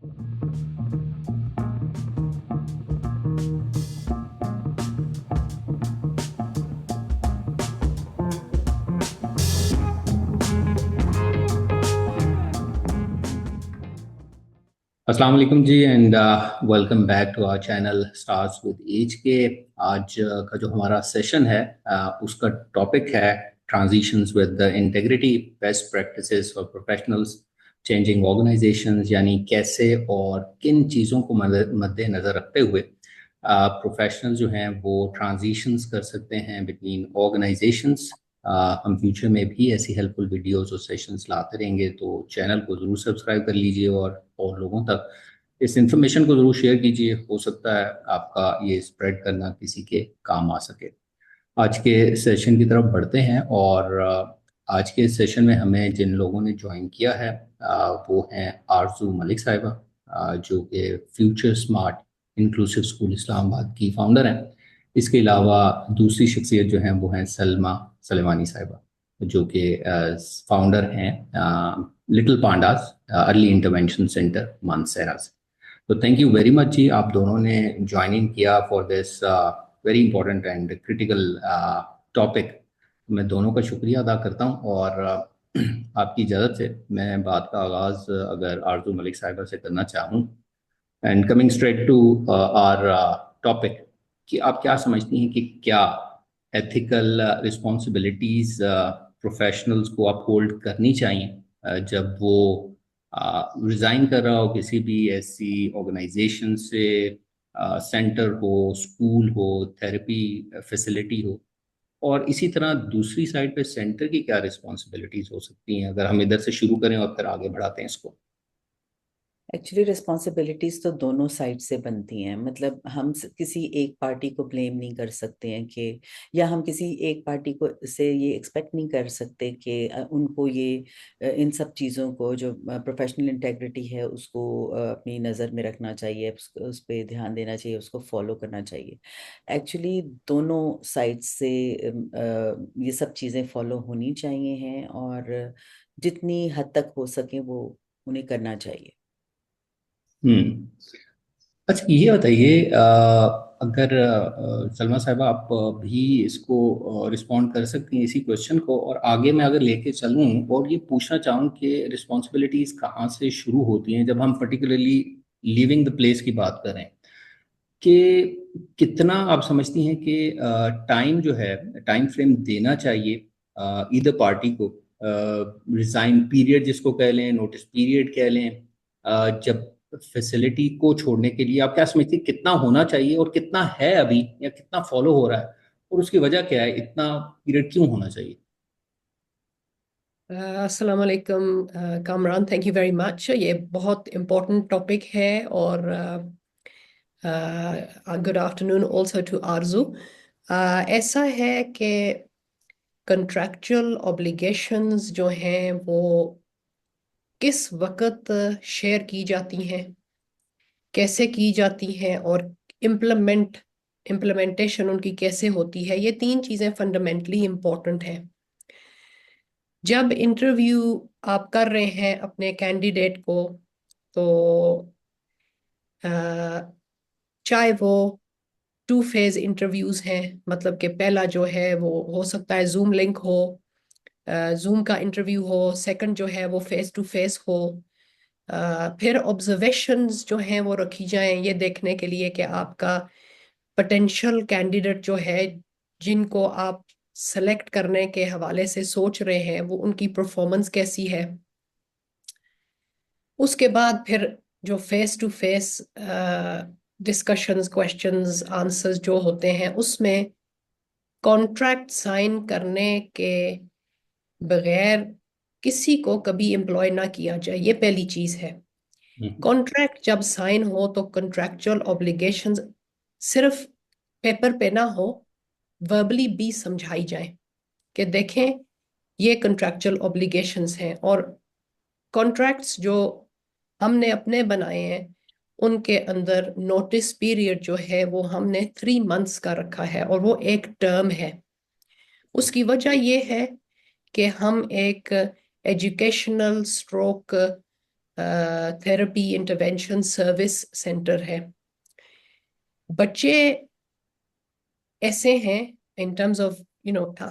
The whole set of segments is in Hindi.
अस्सलाम वालेकुम जी and welcome back to our channel stars with एज के। आज का जो हमारा सेशन है उसका टॉपिक है transitions with integrity, best practices for professionals changing organisations, यानी कैसे और किन चीज़ों को मद्देनज़र रखते हुए प्रोफेशनल जो हैं वो ट्रांजिशंस कर सकते हैं बिटवीन ऑर्गेनाइजेशंस। हम फ्यूचर में भी ऐसी हेल्पफुल वीडियोस और सेशंस लाते रहेंगे, तो चैनल को ज़रूर सब्सक्राइब कर लीजिए और लोगों तक इस इंफॉर्मेशन को ज़रूर शेयर कीजिए। हो सकता है आपका ये स्प्रेड करना किसी के काम आ सके। आज के सेशन की तरफ बढ़ते हैं और आज के सेशन में हमें जिन लोगों ने ज्वाइन किया है वो हैं आरजू मलिक साहिबा, जो कि future smart inclusive school Islamabad की फाउंडर हैं। इसके अलावा दूसरी शख्सियत जो हैं वो हैं सलमा सलेमानी साहिबा, जो कि फाउंडर हैं little pandas early intervention centre Mansehra से। तो थैंक यू वेरी मच जी, आप दोनों ने ज्वाइन इन किया for this very important and critical topic. मैं दोनों का शुक्रिया अदा करता हूं और आपकी इजाज़त से मैं बात का आगाज़ अगर आरजू मलिक साहिबा से करना चाहूँ। And coming straight to our topic, कि आप क्या समझती हैं कि क्या एथिकल रिस्पॉन्सिबिलिटीज़ प्रोफेशनल्स को अपहोल्ड करनी चाहिए जब वो रिज़ाइन कर रहा हो किसी भी ऐसी ऑर्गेनाइजेशन से, सेंटर हो, स्कूल हो, थेरेपी फैसिलिटी हो। और इसी तरह दूसरी साइड पे सेंटर की क्या रिस्पॉन्सिबिलिटीज़ हो सकती हैं, अगर हम इधर से शुरू करें और फिर आगे बढ़ाते हैं इसको। एक्चुअली रिस्पॉन्सिबिलिटीज तो दोनों साइड से बनती हैं। मतलब हम किसी एक पार्टी को ब्लेम नहीं कर सकते हैं कि, या हम किसी एक पार्टी को से ये एक्सपेक्ट नहीं कर सकते कि उनको ये इन सब चीज़ों को, जो प्रोफेशनल इंटेग्रिटी है उसको अपनी नज़र में रखना चाहिए, उस पर ध्यान देना चाहिए, उसको फॉलो करना चाहिए। एक्चुअली दोनों साइड से ये सब चीज़ें फॉलो होनी चाहिए हैं, और जितनी हद तक हो सके वो उन्हें करना चाहिए। हम्म। अच्छा ये बताइए, अगर सलमा साहबा आप भी इसको रिस्पॉन्ड कर सकती हैं इसी क्वेश्चन को, और आगे मैं अगर लेके चलूं और ये पूछना चाहूँ कि रिस्पॉन्सिबिलिटीज कहाँ से शुरू होती हैं जब हम पर्टिकुलरली लिविंग द प्लेस की बात करें, कि कितना आप समझती हैं कि टाइम जो है, टाइम फ्रेम देना चाहिए ईदर पार्टी को, रिजाइन पीरियड जिसको कह लें, नोटिस पीरियड कह लें, जब फैसिलिटी को छोड़ने के लिए आप क्या समझती हैं कितना होना चाहिए और कितना है अभी, या कितना फॉलो हो रहा है, और उसकी वजह क्या है, इतना पीरियड क्यों होना चाहिए। अस्सलाम वालेकुम Kamran, thank you very much. ये बहुत इम्पोर्टेंट टॉपिक है, और गुड आफ्टरनून ऑल्सो टू आरजू। ऐसा है कि कंट्रैक्चुअल ऑब्लिगेशंस जो हैं वो किस वक्त शेयर की जाती हैं, कैसे की जाती हैं, और इम्प्लीमेंटेशन उनकी कैसे होती है, ये तीन चीज़ें फंडामेंटली इम्पोर्टेंट हैं। जब इंटरव्यू आप कर रहे हैं अपने कैंडिडेट को, तो चाहे वो टू फेज इंटरव्यूज हैं, मतलब कि पहला जो है वो हो सकता है जूम लिंक हो, जूम का इंटरव्यू हो, सेकंड जो है वो फेस टू फेस हो। फिर ऑब्जर्वेशंस जो हैं वो रखी जाएं ये देखने के लिए कि आपका पोटेंशियल कैंडिडेट जो है, जिनको आप सेलेक्ट करने के हवाले से सोच रहे हैं, वो उनकी परफॉर्मेंस कैसी है। उसके बाद फिर जो face to face discussions, questions, answers जो होते हैं, उसमें कॉन्ट्रैक्ट साइन करने के बगैर किसी को कभी एम्प्लॉय ना किया जाए, ये पहली चीज है। हम्म। कॉन्ट्रैक्ट जब साइन हो तो कॉन्ट्रैक्चुअल ऑब्लिगेशंस सिर्फ पेपर पे ना हो, वर्बली भी समझाई जाए कि देखें ये कॉन्ट्रैक्चुअल ऑब्लिगेशंस हैं। और कॉन्ट्रैक्ट्स जो हमने अपने बनाए हैं उनके अंदर नोटिस पीरियड जो है वो हमने 3 मंथ्स का रखा है, और वो एक टर्म है। उसकी वजह ये है कि हम एक educational stroke therapy intervention service centre है। बच्चे ऐसे हैं इन टर्म्स ऑफ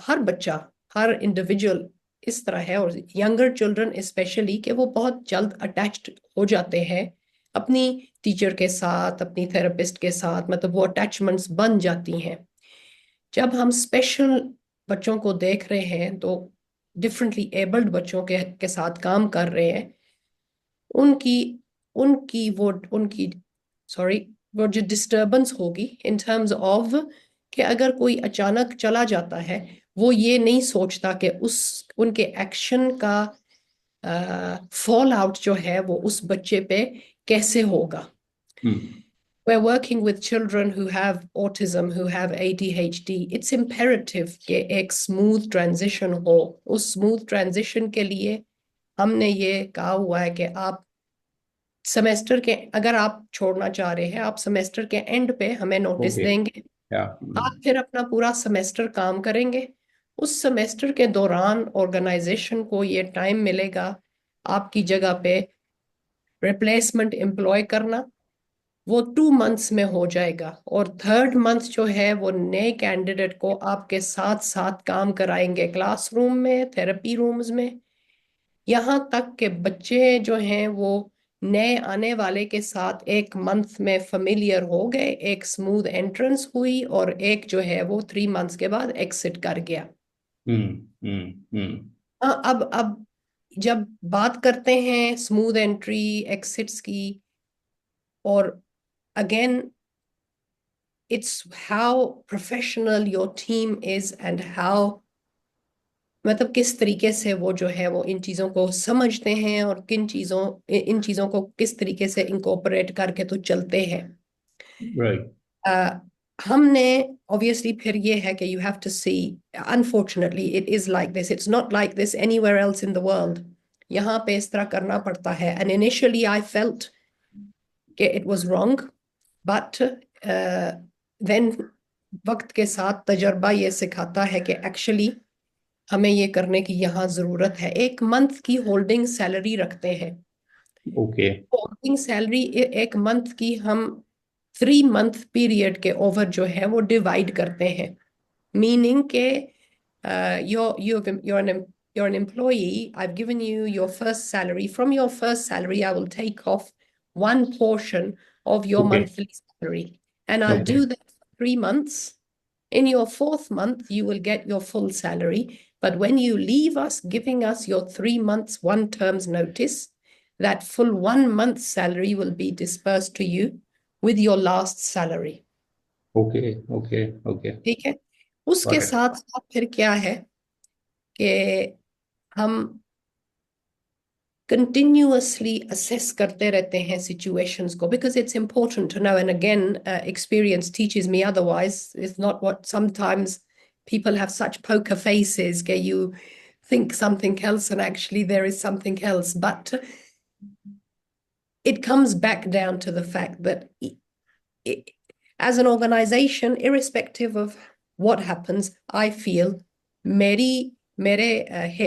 हर बच्चा, हर इंडिविजुअल इस तरह है, और यंगर चिल्ड्रन स्पेशली, कि वो बहुत जल्द अटैच्ड हो जाते हैं अपनी टीचर के साथ, अपनी थेरेपिस्ट के साथ, मतलब वो अटैचमेंट्स बन जाती हैं। जब हम स्पेशल बच्चों को देख रहे हैं, तो डिफरेंटली एबल्ड बच्चों के साथ काम कर रहे हैं, उनकी उनकी सॉरी वो जो डिस्टरबेंस होगी इन टर्म्स ऑफ कि अगर कोई अचानक चला जाता है, वो ये नहीं सोचता कि उनके एक्शन का फॉल आउट जो है वो उस बच्चे पे कैसे होगा। We're working with children who have autism, who have ADHD. It's imperative कि एक smooth transition हो। उस smooth transition के लिए हमने ये कहा हुआ है कि आप सेमेस्टर के, अगर आप छोड़ना चाह रहे हैं, आप सेमेस्टर के एंड पे हमें नोटिस Okay. देंगे। Yeah. आप फिर अपना पूरा सेमेस्टर काम करेंगे। उस सेमेस्टर के दौरान ऑर्गेनाइजेशन को ये टाइम मिलेगा आपकी जगह पे रिप्लेसमेंट एम्प्लॉय करना। वो 2 मंथ्स में हो जाएगा, और थर्ड मंथ जो है वो नए कैंडिडेट को आपके साथ साथ काम कराएंगे, क्लासरूम में, थेरेपी रूम्स में। यहाँ तक के बच्चे जो हैं वो नए आने वाले के साथ 1 मंथ में फेमिलियर हो गए, एक स्मूथ एंट्रेंस हुई, और एक जो है वो 3 मंथ्स के बाद एग्जिट कर गया। हाँ, अब जब बात करते हैं स्मूथ एंट्री एग्जिट्स की, और again it's how professional your team is and how, मतलब किस तरीके से वो जो है वो इन चीजों को समझते हैं, और इन चीजों को किस तरीके से इंकॉर्पोरेट करके तो चलते हैं। Right. हमने ऑब्वियसली फिर ये है कि you have to see, unfortunately it is like this, it's not like this anywhere else in the world. यहाँ पे इस तरह करना पड़ता है, एंड इनिशियली आई फेल्ट कि it was wrong, but then वक्त के साथ तजर्बा ये सिखाता है कि एक्चुअली हमें ये करने की यहाँ जरूरत है। 1 मंथ की होल्डिंग सैलरी रखते हैं। Okay. होल्डिंग सैलरी 1 मंथ की हम 3 मंथ पीरियड के ओवर जो है वो डिवाइड करते हैं, मीनिंग के you're an employee, I've given you your first salary. From your first salary, I will take off one portion of your Okay. monthly salary, and I'll Okay. do that for 3 months. In your fourth month, you will get your full salary. But when you leave us, giving us your 3 months, one term's notice, that full 1 month salary will be dispersed to you with your last salary. Okay. Okay. Okay. ठीक है। उसके Got it. साथ साथ फिर क्या है कि हम continuously assess करते रहते हैं situations को, because it's important to know, and again experience teaches me otherwise. It's not what sometimes people have such poker faces that you think something else and actually there is something else, but it comes back down to the fact that as an organization, irrespective of what happens, I feel मेरे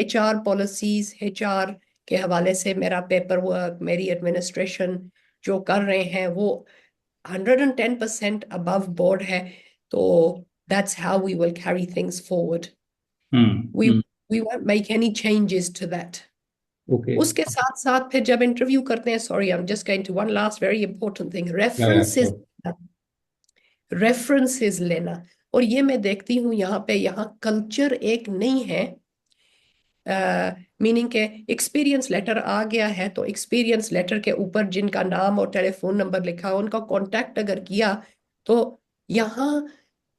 HR policies, HR के हवाले से मेरा पेपर वर्क, मेरी एडमिनिस्ट्रेशन जो कर रहे हैं वो 110% above board है। तो that's how we will carry things forward. We won't make any changes to that. Okay. उसके साथ साथ फिर जब इंटरव्यू करते हैं, sorry, I'm just going to one last very important thing, references लेना। और ये मैं देखती हूँ यहाँ कल्चर एक नहीं है, मीनिंग के एक्सपीरियंस लेटर आ गया है तो एक्सपीरियंस लेटर के ऊपर जिनका नाम और टेलीफोन नंबर लिखा है उनका कांटेक्ट अगर किया, तो यहाँ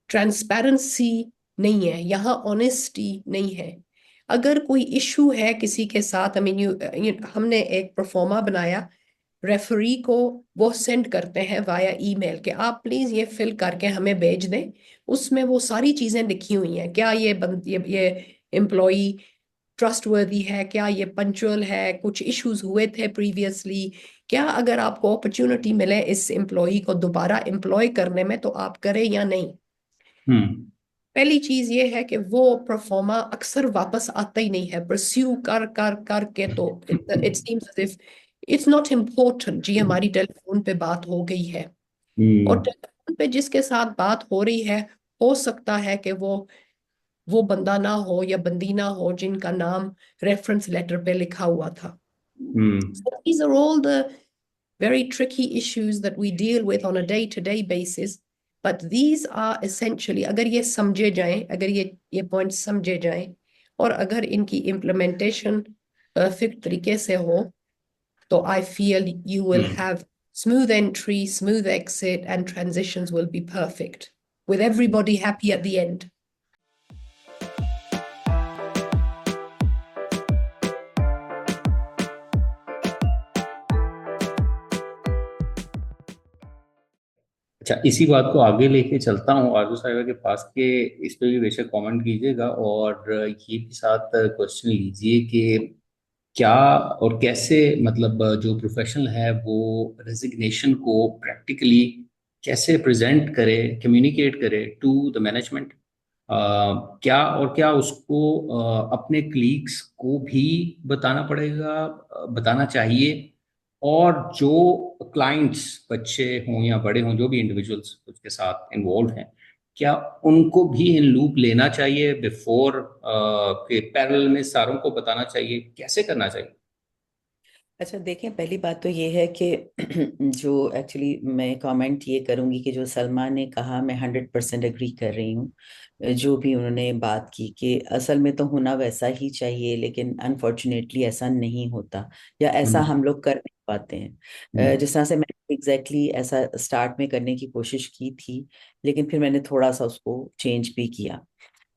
ट्रांसपेरेंसी नहीं है, यहाँ ऑनेस्टी नहीं है। अगर कोई इशू है किसी के साथ, आई मीन हमने एक परफॉर्मा बनाया, रेफरी को वो सेंड करते हैं वाया ईमेल कि आप प्लीज ये फिल करके हमें भेज दें। उसमें वो सारी चीजें लिखी हुई हैं, क्या ये एम्प्लॉई ट्रस्टवर्दी है, क्या ये पंचुअल है, कुछ इश्यूज हुए थे प्रीवियसली, क्या अगर आपको अपॉर्चुनिटी मिले इस एम्प्लॉई को दोबारा एम्प्लॉय करने में तो आप करें या नहीं। पहली चीज ये है कि वो परफॉर्मा अक्सर वापस आता ही नहीं है, परस्यू कर कर करके, तो it seems as if it's not important जी, हमारी टेलीफोन पे बात हो गई है, और हम्म टेलीफोन पे जिसके साथ बात हो रही है, हो सकता है कि वो बंदा ना हो या बंदी ना हो जिनका नाम रेफरेंस लेटर पे लिखा हुआ था. हम्म So these are all the very tricky issues that we deal with on a day-to-day basis. But these are essentially, अगर ये समझे जाएं, अगर ये पॉइंट समझे जाएं, और अगर इनकी इम्प्लीमेंटेशन परफेक्ट तरीके से हो, तो I feel you will hmm have smooth entry, smooth exit, and transitions will be perfect, with everybody happy at the end. अच्छा, इसी बात को आगे लेके चलता हूँ आरजू साहिबा के पास के, इस पे भी बेशक कमेंट कीजिएगा, और ये भी साथ क्वेश्चन लीजिए कि क्या और कैसे, मतलब जो प्रोफेशनल है वो रेजिग्नेशन को प्रैक्टिकली कैसे प्रेजेंट करे, कम्युनिकेट करे टू द मैनेजमेंट। क्या और क्या उसको अपने कलीग्स को भी बताना पड़ेगा, बताना चाहिए, और जो क्लाइंट्स बच्चे हों या बड़े हों, जो भी इंडिविजुअल्स उसके साथ इन्वॉल्व हैं, क्या उनको भी इन लूप लेना चाहिए बिफोर के पैरेलल में सारों को बताना चाहिए, कैसे करना चाहिए? अच्छा देखें, पहली बात तो ये है कि जो एक्चुअली मैं कमेंट ये करूंगी कि जो सलमा ने कहा, मैं 100% एग्री कर रही हूँ। जो भी उन्होंने बात की कि असल में तो होना वैसा ही चाहिए, लेकिन अनफॉर्चुनेटली ऐसा नहीं होता, या ऐसा हम्म हम लोग कर नहीं पाते हैं। हम्म जिस तरह से मैंने एग्जैक्टली ऐसा स्टार्ट में करने की कोशिश की थी, लेकिन फिर मैंने थोड़ा सा उसको चेंज भी किया।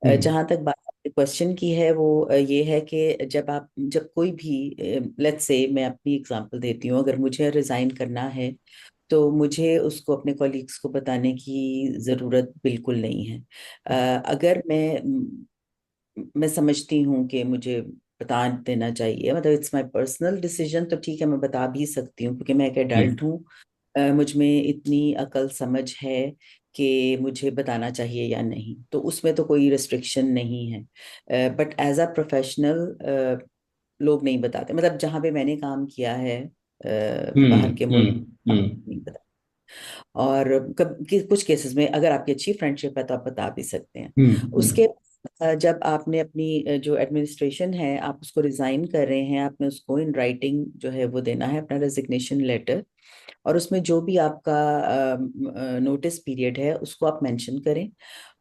हम्म जहाँ तक बात क्वेश्चन की है, वो ये है कि जब कोई भी, लेट्स से मैं अपनी एग्जांपल देती हूँ, अगर मुझे रिजाइन करना है तो मुझे उसको अपने कॉलीग्स को बताने की ज़रूरत बिल्कुल नहीं है। अगर मैं समझती हूँ कि मुझे बता देना चाहिए, मतलब इट्स माय पर्सनल डिसीजन, तो ठीक है, मैं बता भी सकती हूँ क्योंकि मैं एक हम्म एडल्ट हूँ। मुझ में इतनी अकल समझ है कि मुझे बताना चाहिए या नहीं, तो उसमें तो कोई रिस्ट्रिक्शन नहीं है। बट एज अ प्रोफेशनल लोग नहीं बताते, मतलब जहाँ पे मैंने काम किया है बाहर के मुल्क, नहीं बताते। और कुछ केसेस में अगर आपकी अच्छी फ्रेंडशिप है तो आप बता भी सकते हैं। उसके हम्म जब आपने अपनी जो एडमिनिस्ट्रेशन है, आप उसको रिजाइन कर रहे हैं, आपने उसको इन राइटिंग जो है वो देना है, अपना रेजिग्नेशन लेटर, और उसमें जो भी आपका नोटिस पीरियड है उसको आप मेंशन करें।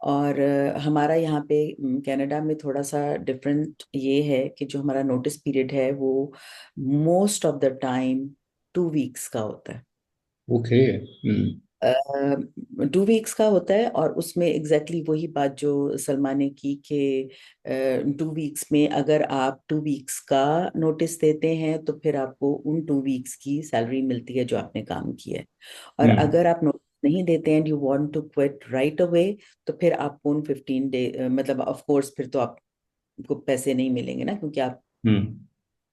और हमारा यहाँ पे कनाडा में थोड़ा सा डिफरेंट ये है कि जो हमारा नोटिस पीरियड है वो most of the time 2 weeks का होता है। ओके। हम्म 2 वीक्स का होता है, और उसमें एग्जैक्टली वही बात जो सलमा ने की कि 2 वीक्स में अगर आप 2 वीक्स का नोटिस देते हैं तो फिर आपको उन 2 वीक्स की सैलरी मिलती है जो आपने काम किया है। और हम्म अगर आप नोटिस नहीं देते हैं, you want to quit right away, तो फिर आपको उन 15 डे, मतलब ऑफ कोर्स फिर तो आपको पैसे नहीं मिलेंगे ना, क्योंकि आप हम्म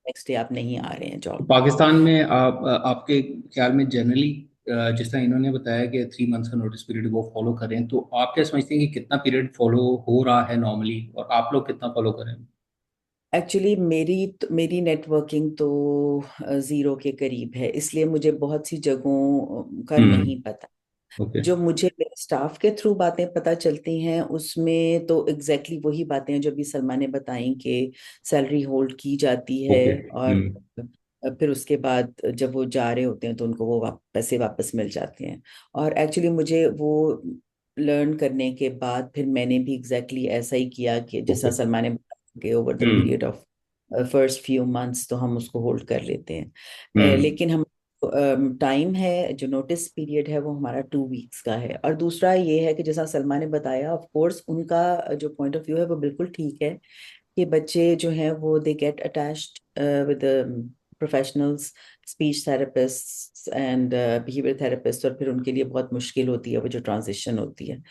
नेक्स्ट डे आप नहीं आ रहे हैं तो जॉब पे। पाकिस्तान में आपके ख्याल में जनरली, जिस तरह इन्होंने बताया कि 3 मंथ्स का नोटिस पीरियड वो फॉलो करें, तो आप क्या समझते हैं कि कितना पीरियड फॉलो हो रहा है नॉर्मली, और आप लोग कितना फॉलो करें? एक्चुअली मेरी नेटवर्किंग तो जीरो के करीब है, इसलिए मुझे बहुत सी जगहों का नहीं पता। ओके। जो मुझे मेरे स्टाफ के थ्रू बातें पता चलती हैं उसमें तो एग्जैक्टली वही बातें हैं जो भी सलमा ने बताई कि सैलरी होल्ड की जाती है, ओके। और फिर उसके बाद जब वो जा रहे होते हैं तो उनको वो पैसे वापस मिल जाते हैं। और एक्चुअली मुझे वो लर्न करने के बाद फिर मैंने भी एग्जैक्टली ऐसा ही किया कि जैसा ओके। सलमा ने बताया कि over the period of first few months तो हम उसको होल्ड कर लेते हैं। हम्म लेकिन हम टाइम है, जो नोटिस पीरियड है वो हमारा 2 वीक्स का है। और दूसरा ये है कि जैसा सलमा ने बताया, ऑफ कोर्स उनका जो पॉइंट ऑफ व्यू है वो बिल्कुल ठीक है कि बच्चे जो हैं वो they get attached with professionals, speech therapist and behaviour therapist, और फिर उनके लिए बहुत मुश्किल होती है वो जो ट्रांजिशन होती है।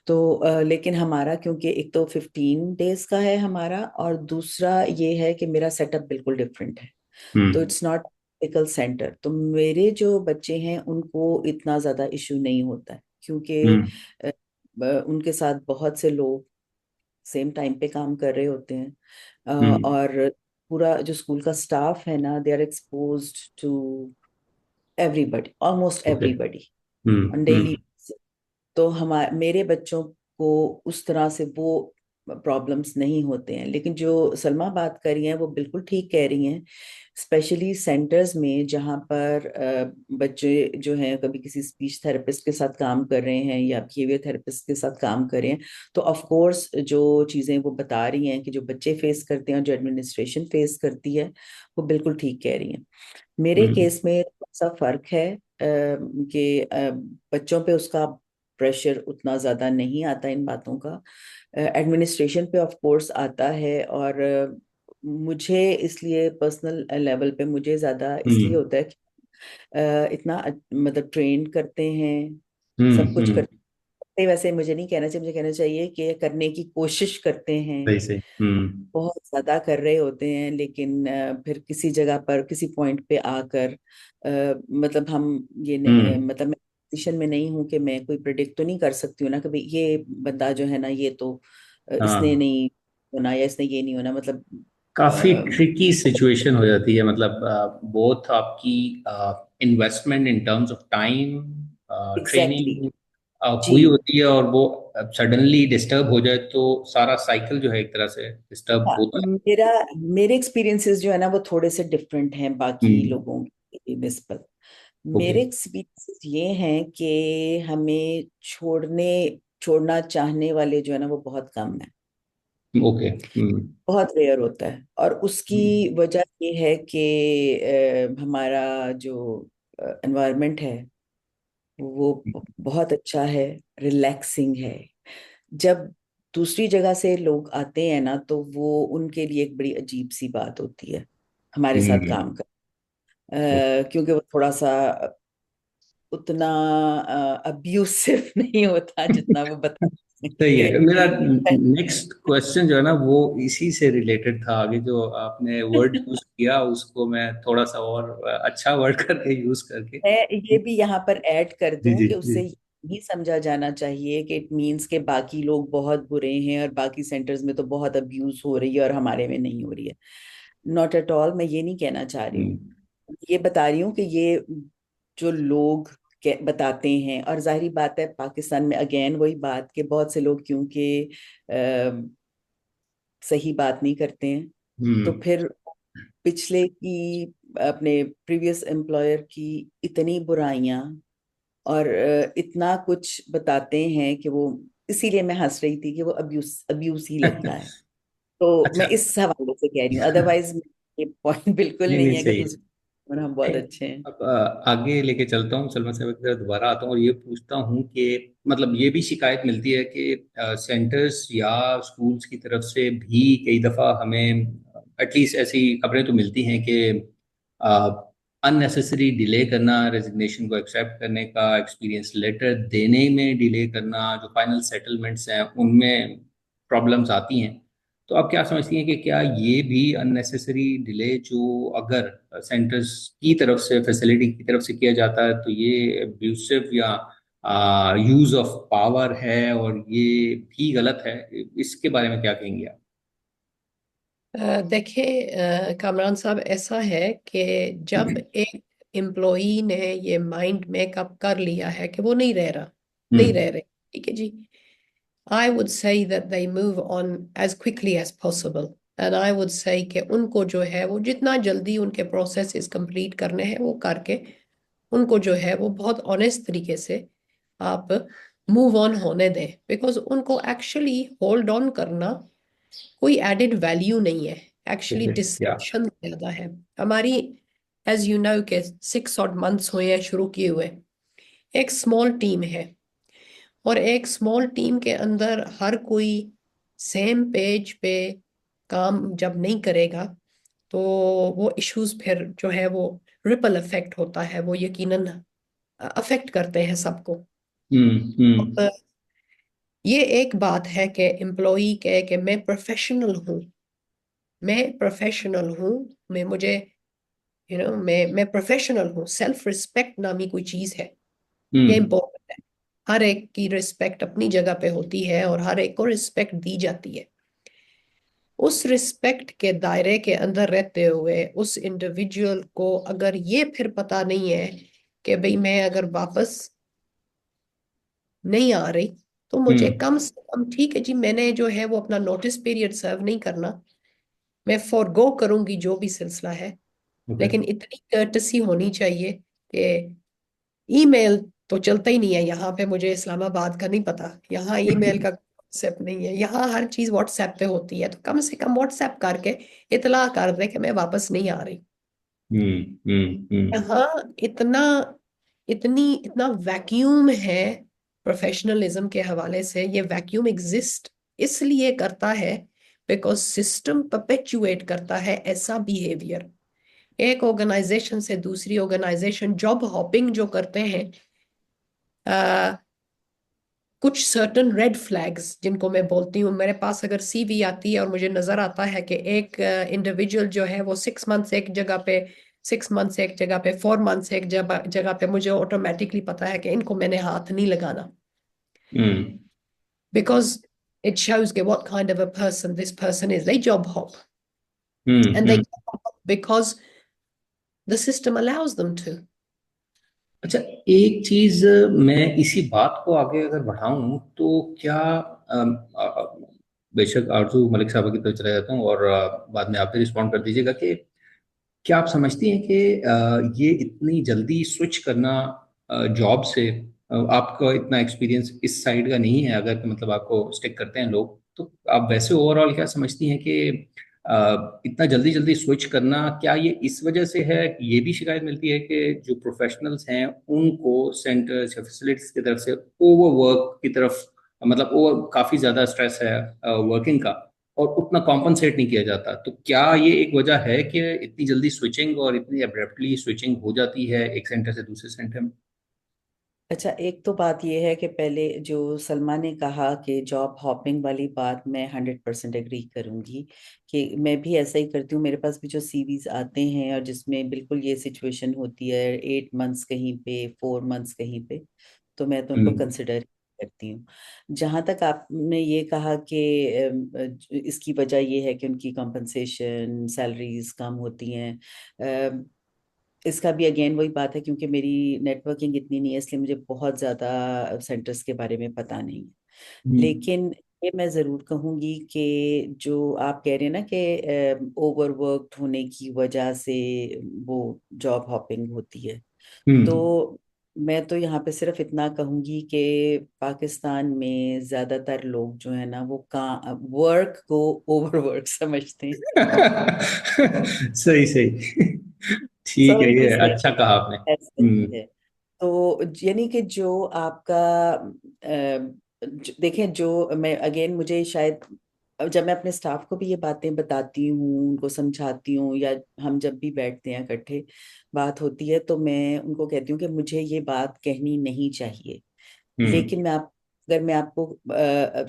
तो लेकिन हमारा क्योंकि एक तो 15 डेज का है हमारा, और दूसरा ये है कि मेरा सेटअप बिल्कुल डिफरेंट है। तो hmm it's not typical centre, तो मेरे जो बच्चे हैं उनको इतना ज्यादा इशू नहीं होता है, क्योंकि हम्म उनके साथ बहुत से लोग सेम टाइम पे काम कर रहे होते हैं। हम्म और पूरा जो स्कूल का स्टाफ है ना, they are exposed to everybody, almost okay. Everybody on daily. तो हमारे मेरे बच्चों को उस तरह से वो प्रॉब्लम्स नहीं होते हैं। लेकिन जो सलमा बात कर रही हैं वो बिल्कुल ठीक कह रही हैं, स्पेशली सेंटर्स में जहाँ पर बच्चे जो हैं कभी किसी स्पीच थेरेपिस्ट के साथ काम कर रहे हैं या बिहेवियर थेरेपिस्ट के साथ काम कर रहे हैं, तो ऑफ कोर्स जो चीज़ें वो बता रही हैं कि जो बच्चे फेस करते हैं और जो एडमिनिस्ट्रेशन फेस करती है, वो बिल्कुल ठीक कह रही हैं। मेरे केस में थोड़ा सा फर्क है कि बच्चों पे उसका प्रेशर उतना ज्यादा नहीं आता इन बातों का, एडमिनिस्ट्रेशन पे ऑफ कोर्स आता है। और मुझे इसलिए पर्सनल लेवल पे मुझे ज्यादा इसलिए होता है कि इतना मतलब ट्रेन करते हैं, सब कुछ करते हैं। वैसे मुझे नहीं कहना चाहिए, मुझे कहना चाहिए कि करने की कोशिश करते हैं, सही से। बहुत ज्यादा कर रहे होते हैं। लेकिन फिर किसी जगह पर किसी पॉइंट पे आकर मतलब हम ये मतलब मैं पोजीशन में नहीं हूं कि मैं कोई प्रिडिक्ट तो नहीं कर सकती हूँ ना कि भाई ये बंदा जो है ना, ये तो इसने हाँ, नहीं होना या इसने ये नहीं होना, मतलब काफी ट्रिकी सिचुएशन हो जाती है, मतलब बोथ आपकी investment in terms of time, exactly. Training जी हुई होती है, और वो सडनली डिस्टर्ब हो जाए तो सारा साइकिल जो है एक तरह से डिस्टर्ब हाँ, होता मेरे एक्सपीरियंसेस जो है ना वो थोड़े से डिफरेंट हैं है। बाकी लोगों की निस्बत। ओके। मेरे एक्सपीरियंसेस ये हैं कि हमें छोड़ना चाहने वाले जो है ना वो बहुत कम है, ओके। बहुत रेयर होता है। और उसकी वजह ये है कि हमारा जो एनवायरनमेंट है वो बहुत अच्छा है, रिलैक्सिंग है। जब दूसरी जगह से लोग आते हैं ना, तो वो उनके लिए एक बड़ी अजीब सी बात होती है हमारे साथ काम कर, क्योंकि वो थोड़ा सा उतना अब्यूसिव नहीं होता जितना वो बताते सही है। मेरा हैं। नेक्स्ट क्वेश्चन जो है ना वो इसी से रिलेटेड था। आगे जो आपने वर्ड यूज किया उसको मैं थोड़ा सा और अच्छा वर्ड करके यूज करके। मैं ये भी यहाँ पर ऐड कर जी दूं जी कि जी। उससे नहीं समझा जाना चाहिए कि इट मीन्स के बाकी लोग बहुत बुरे हैं और बाकी सेंटर्स में तो बहुत अब्यूज हो रही है और हमारे में नहीं हो रही है। नॉट एट ऑल, मैं ये नहीं कहना चाह रही हूँ। हम्म, ये बता रही हूँ कि ये जो लोग बताते हैं, और जाहिर बात है पाकिस्तान में अगेन वही बात कि बहुत से लोग क्योंकि सही बात नहीं करते हैं, तो हम्म, फिर पिछले की अपने प्रीवियस एम्प्लॉयर की इतनी बुराइयां और इतना कुछ बताते हैं कि वो, इसीलिए मैं हंस रही थी कि वो अब्यूज अब्यूज ही लगता है। तो अच्छा। मैं इस हवाले से कह रही हूँ, अदरवाइज ये पॉइंट बिल्कुल नहीं नहीं नहीं, है कि सही है। दूसरे और हम बहुत नहीं, अच्छे हैं। अब आगे लेके चलता हूँ, सलमान साहब की तरफ दोबारा आता हूँ और ये पूछता हूँ कि मतलब ये भी शिकायत मिलती है कि सेंटर्स या स्कूल्स की तरफ से भी कई दफ़ा हमें एटलीस्ट ऐसी खबरें तो मिलती हैं कि अननेसेसरी डिले करना, रेजिग्नेशन को एक्सेप्ट करने का, एक्सपीरियंस लेटर देने में डिले करना, जो फाइनल सेटलमेंट्स हैं उनमें प्रॉब्लम्स आती हैं। तो आप क्या समझती हैं कि क्या ये भी अननेसेसरी डिले जो अगर सेंटर्स की तरफ से, फैसिलिटी की तरफ से किया जाता है, तो ये अब्यूसिव या यूज ऑफ पावर है और ये भी गलत है? इसके बारे में क्या कहेंगे आप? देखिए कामरान साहब, ऐसा है कि जब एक एम्प्लॉई ने ये माइंड मेकअप कर लिया है कि वो नहीं रह रहा, नहीं हम्म। रह रहे, ठीक है जी, I would say that they move on as quickly as possible. And I would say कि उनको जो है वो जितना जल्दी उनके प्रोसेस कंप्लीट करने हैं वो करके उनको जो है वो बहुत ऑनेस्ट तरीके से आप मूव ऑन होने दें, बिकॉज उनको एक्चुअली होल्ड ऑन करना कोई एडेड वैल्यू नहीं है, एक्चुअली ओके। या। डिस्ट्रैक्शन ज्यादा है हमारी। एज यू नो के 6 odd months हुए हैं शुरू किए हुए, एक स्मॉल टीम है, और एक स्मॉल टीम के अंदर हर कोई सेम पेज पे काम जब नहीं करेगा तो वो इश्यूज फिर जो है वो रिपल इफेक्ट होता है, वो यकीनन अफेक्ट करते हैं सबको। हम्म। और ये एक बात है कि एम्प्लॉई के कि मैं प्रोफेशनल हूँ, मैं मुझे मैं प्रोफेशनल हूँ, सेल्फ रिस्पेक्ट नामी कोई चीज है, ये हम्म। इम्पोर्टेंट है। हर एक की रिस्पेक्ट अपनी जगह पे होती है और हर एक को रिस्पेक्ट दी जाती है। उस रिस्पेक्ट के दायरे के अंदर रहते हुए उस इंडिविजुअल को अगर ये फिर पता नहीं है कि भाई मैं अगर वापस नहीं आ रही तो मुझे हम्म। कम से कम, ठीक है जी, मैंने जो है वो अपना नोटिस पीरियड सर्व नहीं करना, मैं फॉरगो करूंगी जो भी सिलसिला है, ओके। लेकिन इतनी कर्टसी होनी चाहिए कि ईमेल तो चलता ही नहीं है यहाँ पे, मुझे इस्लामाबाद का नहीं पता, यहाँ ईमेल का कॉन्सेप्ट नहीं है, यहाँ हर चीज व्हाट्सएप पे होती है, तो कम से कम व्हाट्सएप करके इतला कर दे कि मैं वापस नहीं आ रही। हम्म। यहाँ इतना वैक्यूम है प्रोफेशनलिज्म के हवाले से। ये वैक्यूम एग्जिस्ट इसलिए करता है बिकॉज सिस्टम परपेचुएट करता है ऐसा बिहेवियर। एक ऑर्गेनाइजेशन से दूसरी ऑर्गेनाइजेशन जॉब हॉपिंग जो करते हैं, कुछ सर्टन रेड फ्लैग्स जिनको मैं बोलती हूँ, मेरे पास अगर सीवी आती है और मुझे नजर आता है कि एक इंडिविजुअल जो है वो 6 मंथ्स एक जगह पे, 6 मंथ्स एक जगह पे, 4 मंथ्स एक जगह जगह पे, मुझे ऑटोमेटिकली पता है कि इनको मैंने हाथ नहीं लगाना, हम्म। बिकॉज it shows कि what kind of a person this person is. They job hop and they hmm. job hop because the system allows them to. अच्छा, एक चीज मैं इसी बात को आगे अगर बढ़ाऊं तो क्या बेशक आरजू मलिक साहब की तरफ चला जाता हूँ और बाद में आप भी रिस्पॉन्ड कर दीजिएगा कि क्या आप समझती हैं कि ये इतनी जल्दी स्विच करना जॉब से, आपका इतना एक्सपीरियंस इस साइड का नहीं है, अगर मतलब आपको स्टिक करते हैं लोग, तो आप वैसे ओवरऑल क्या समझती हैं कि इतना जल्दी जल्दी स्विच करना, क्या ये इस वजह से है? ये भी शिकायत मिलती है कि जो प्रोफेशनल्स हैं उनको सेंटर्स या फैसिलिटीज की तरफ से ओवरवर्क की तरफ, मतलब ओवर काफ़ी ज़्यादा स्ट्रेस है वर्किंग का, और उतना कॉम्पनसेट नहीं किया जाता। तो क्या ये एक वजह है कि इतनी जल्दी स्विचिंग और इतनी अब्रप्टली स्विचिंग हो जाती है एक सेंटर से दूसरे सेंटर में? अच्छा, एक तो बात यह है कि पहले जो सलमा ने कहा कि जॉब हॉपिंग वाली बात, मैं 100% एग्री करूंगी कि मैं भी ऐसा ही करती हूँ। मेरे पास भी जो सीवीज आते हैं और जिसमें बिल्कुल ये सिचुएशन होती है, 8 मंथ्स कहीं पे, 4 मंथ्स कहीं पे, तो मैं तो उनको हम्म। कंसिडर करती हूँ। जहाँ तक आपने ये कहा कि इसकी वजह ये है कि उनकी कंपनसेशन सैलरीज कम होती हैं, इसका भी अगेन वही बात है, क्योंकि मेरी नेटवर्किंग इतनी नहीं है, इसलिए मुझे बहुत ज़्यादा सेंटर्स के बारे में पता नहीं है। हम्म। लेकिन ये मैं ज़रूर कहूँगी कि जो आप कह रहे हैं ना कि ओवरवर्कड होने की वजह से वो जॉब हॉपिंग होती है, हम्म। तो मैं तो यहाँ पे सिर्फ इतना कहूँगी कि पाकिस्तान में ज़्यादातर लोग जो है ना वो का वर्क को ओवरवर्क समझते हैं। सही सही। ठीक है, सॉरी टू ये से, अच्छा कहा आपने। ऐसा ही है। तो यानी कि जो आपका देखें, जो मैं अगेन मुझे शायद, अब जब मैं अपने स्टाफ को भी ये बातें बताती हूँ, उनको समझाती हूँ, या हम जब भी बैठते हैं इकट्ठे बात होती है, तो मैं उनको कहती हूँ कि मुझे ये बात कहनी नहीं चाहिए, हम्म। लेकिन अगर मैं आपको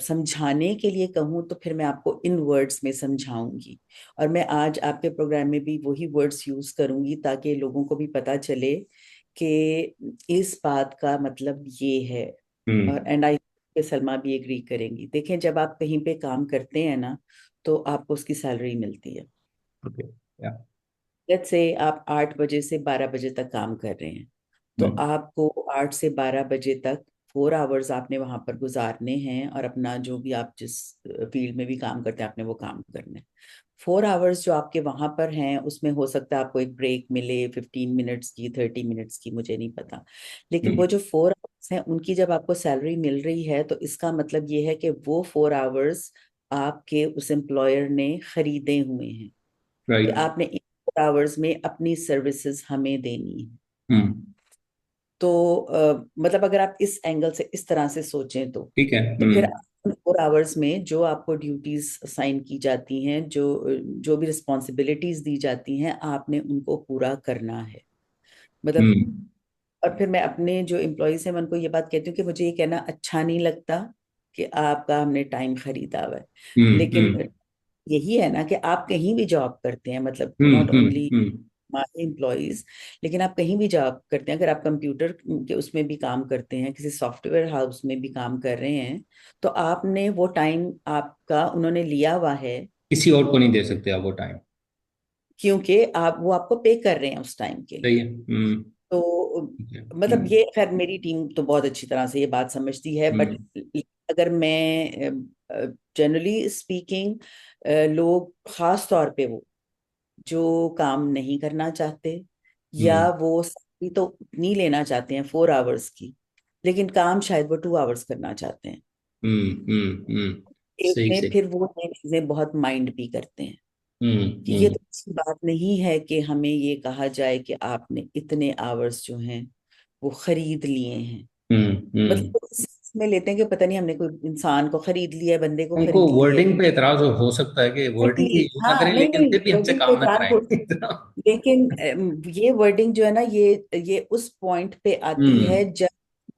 समझाने के लिए कहूँ तो फिर मैं आपको इन वर्ड्स में समझाऊंगी, और मैं आज आपके प्रोग्राम में भी वही वर्ड्स यूज करूंगी ताकि लोगों को भी पता चले कि इस बात का मतलब ये है। और हम्म। एंड आई सलमा भी एग्री करेंगी। देखें, जब आप कहीं पे काम करते हैं ना, तो आपको उसकी सैलरी मिलती है। ओके। या। लेट्स से आप 8 बजे से 12 बजे तक काम कर रहे हैं, तो हम्म। आपको 8 से 12 बजे तक 4 आवर्स आपने वहां पर गुजारने हैं, और अपना जो भी आप जिस फील्ड में भी काम करते हैं आपने वो काम करना है। 4 आवर्स जो आपके वहां पर हैं, उसमें हो सकता है आपको एक ब्रेक मिले, 15 मिनट्स की, 30 मिनट्स की, मुझे नहीं पता, लेकिन वो हम्म। जो 4 आवर्स हैं उनकी जब आपको सैलरी मिल रही है, तो इसका मतलब ये है कि वो 4 आवर्स आपके उस एम्प्लॉयर ने खरीदे हुए हैं, कि राइट। आपने इन 4 आवर्स में अपनी सर्विसेज हमें देनी है। हम्म। तो मतलब अगर आप इस एंगल से, इस तरह से सोचें, ठीक है। तो फिर हम्म। 4 आवर्स में जो आपको ड्यूटीज असाइन की जाती हैं, जो जो भी रिस्पॉन्सिबिलिटीज दी जाती हैं, आपने उनको पूरा करना है। मतलब, हम्म। और फिर मैं अपने जो एम्प्लॉयज हैं मैं उनको ये बात कहती हूँ कि मुझे ये कहना अच्छा नहीं लगता कि आपका हमने टाइम खरीदा हुआ है, लेकिन हम्म। यही है ना कि आप कहीं भी जॉब करते हैं, मतलब हम्म। Not hmm. ओनली हम्म। हमारे एम्प्लॉयज, लेकिन आप कहीं भी जॉब करते हैं, अगर आप कंप्यूटर के उसमें भी काम करते हैं, किसी सॉफ्टवेयर हाउस में भी काम कर रहे हैं, तो आपने वो टाइम आपका उन्होंने लिया हुआ है किसी और को नहीं दे सकते आप वो टाइम। क्योंकि आप वो आपको पे कर रहे हैं उस टाइम के सही लिए। है। तो ठीक है। मतलब ये खैर मेरी टीम तो बहुत अच्छी तरह से ये बात समझती है, बट हम्म अगर मैं जनरली स्पीकिंग, लोग खास तौर पे वो जो काम नहीं करना चाहते, या हम्म वो सैलरी तो नहीं लेना चाहते हैं 4 आवर्स की, लेकिन काम शायद वो 2 आवर्स करना चाहते हैं, एक सही में सही। फिर वो नई चीजें बहुत माइंड भी करते हैं। कि ये हम्म तो अच्छी बात नहीं है कि हमें ये कहा जाए कि आपने इतने आवर्स जो हैं वो खरीद लिए हैं। मतलब हम्म। वो इस sense में लेते हैं कि पता नहीं हमने कोई इंसान को खरीद लिया है, बंदे को उनको खरीद लिया है। वर्डिंग पे एतराज हो सकता है कि वर्डिंग Exactly, ही यूज ना हाँ, करें, नहीं लेकिन नहीं, फिर भी हमसे वर्डिंग पे काम ना इतराज कराएं हो, इतना। लेकिन ये वर्डिंग जो है ना, ये उस पॉइंट पे आती है हम्म। जब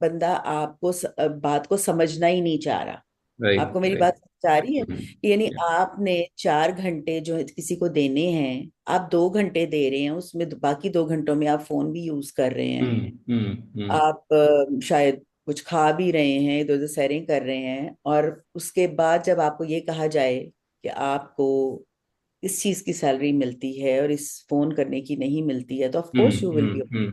बंदा आपको बात को समझना ही नहीं चाह रहा। राइट आपको मेरी राइट। बात समझ आ रही है हम्म कि यानी आपने 4 घंटे जो है किसी को देने हैं, आप 2 घंटे दे रहे हैं, उसमें बाकी 2 घंटों में आप फोन भी यूज कर रहे हैं, हम्म। आप शायद कुछ खा भी रहे हैं, इधर उधर सैरें कर रहे हैं, और उसके बाद जब आपको ये कहा जाए कि आपको इस चीज की सैलरी मिलती है और इस फोन करने की नहीं मिलती है, तो of course you will be.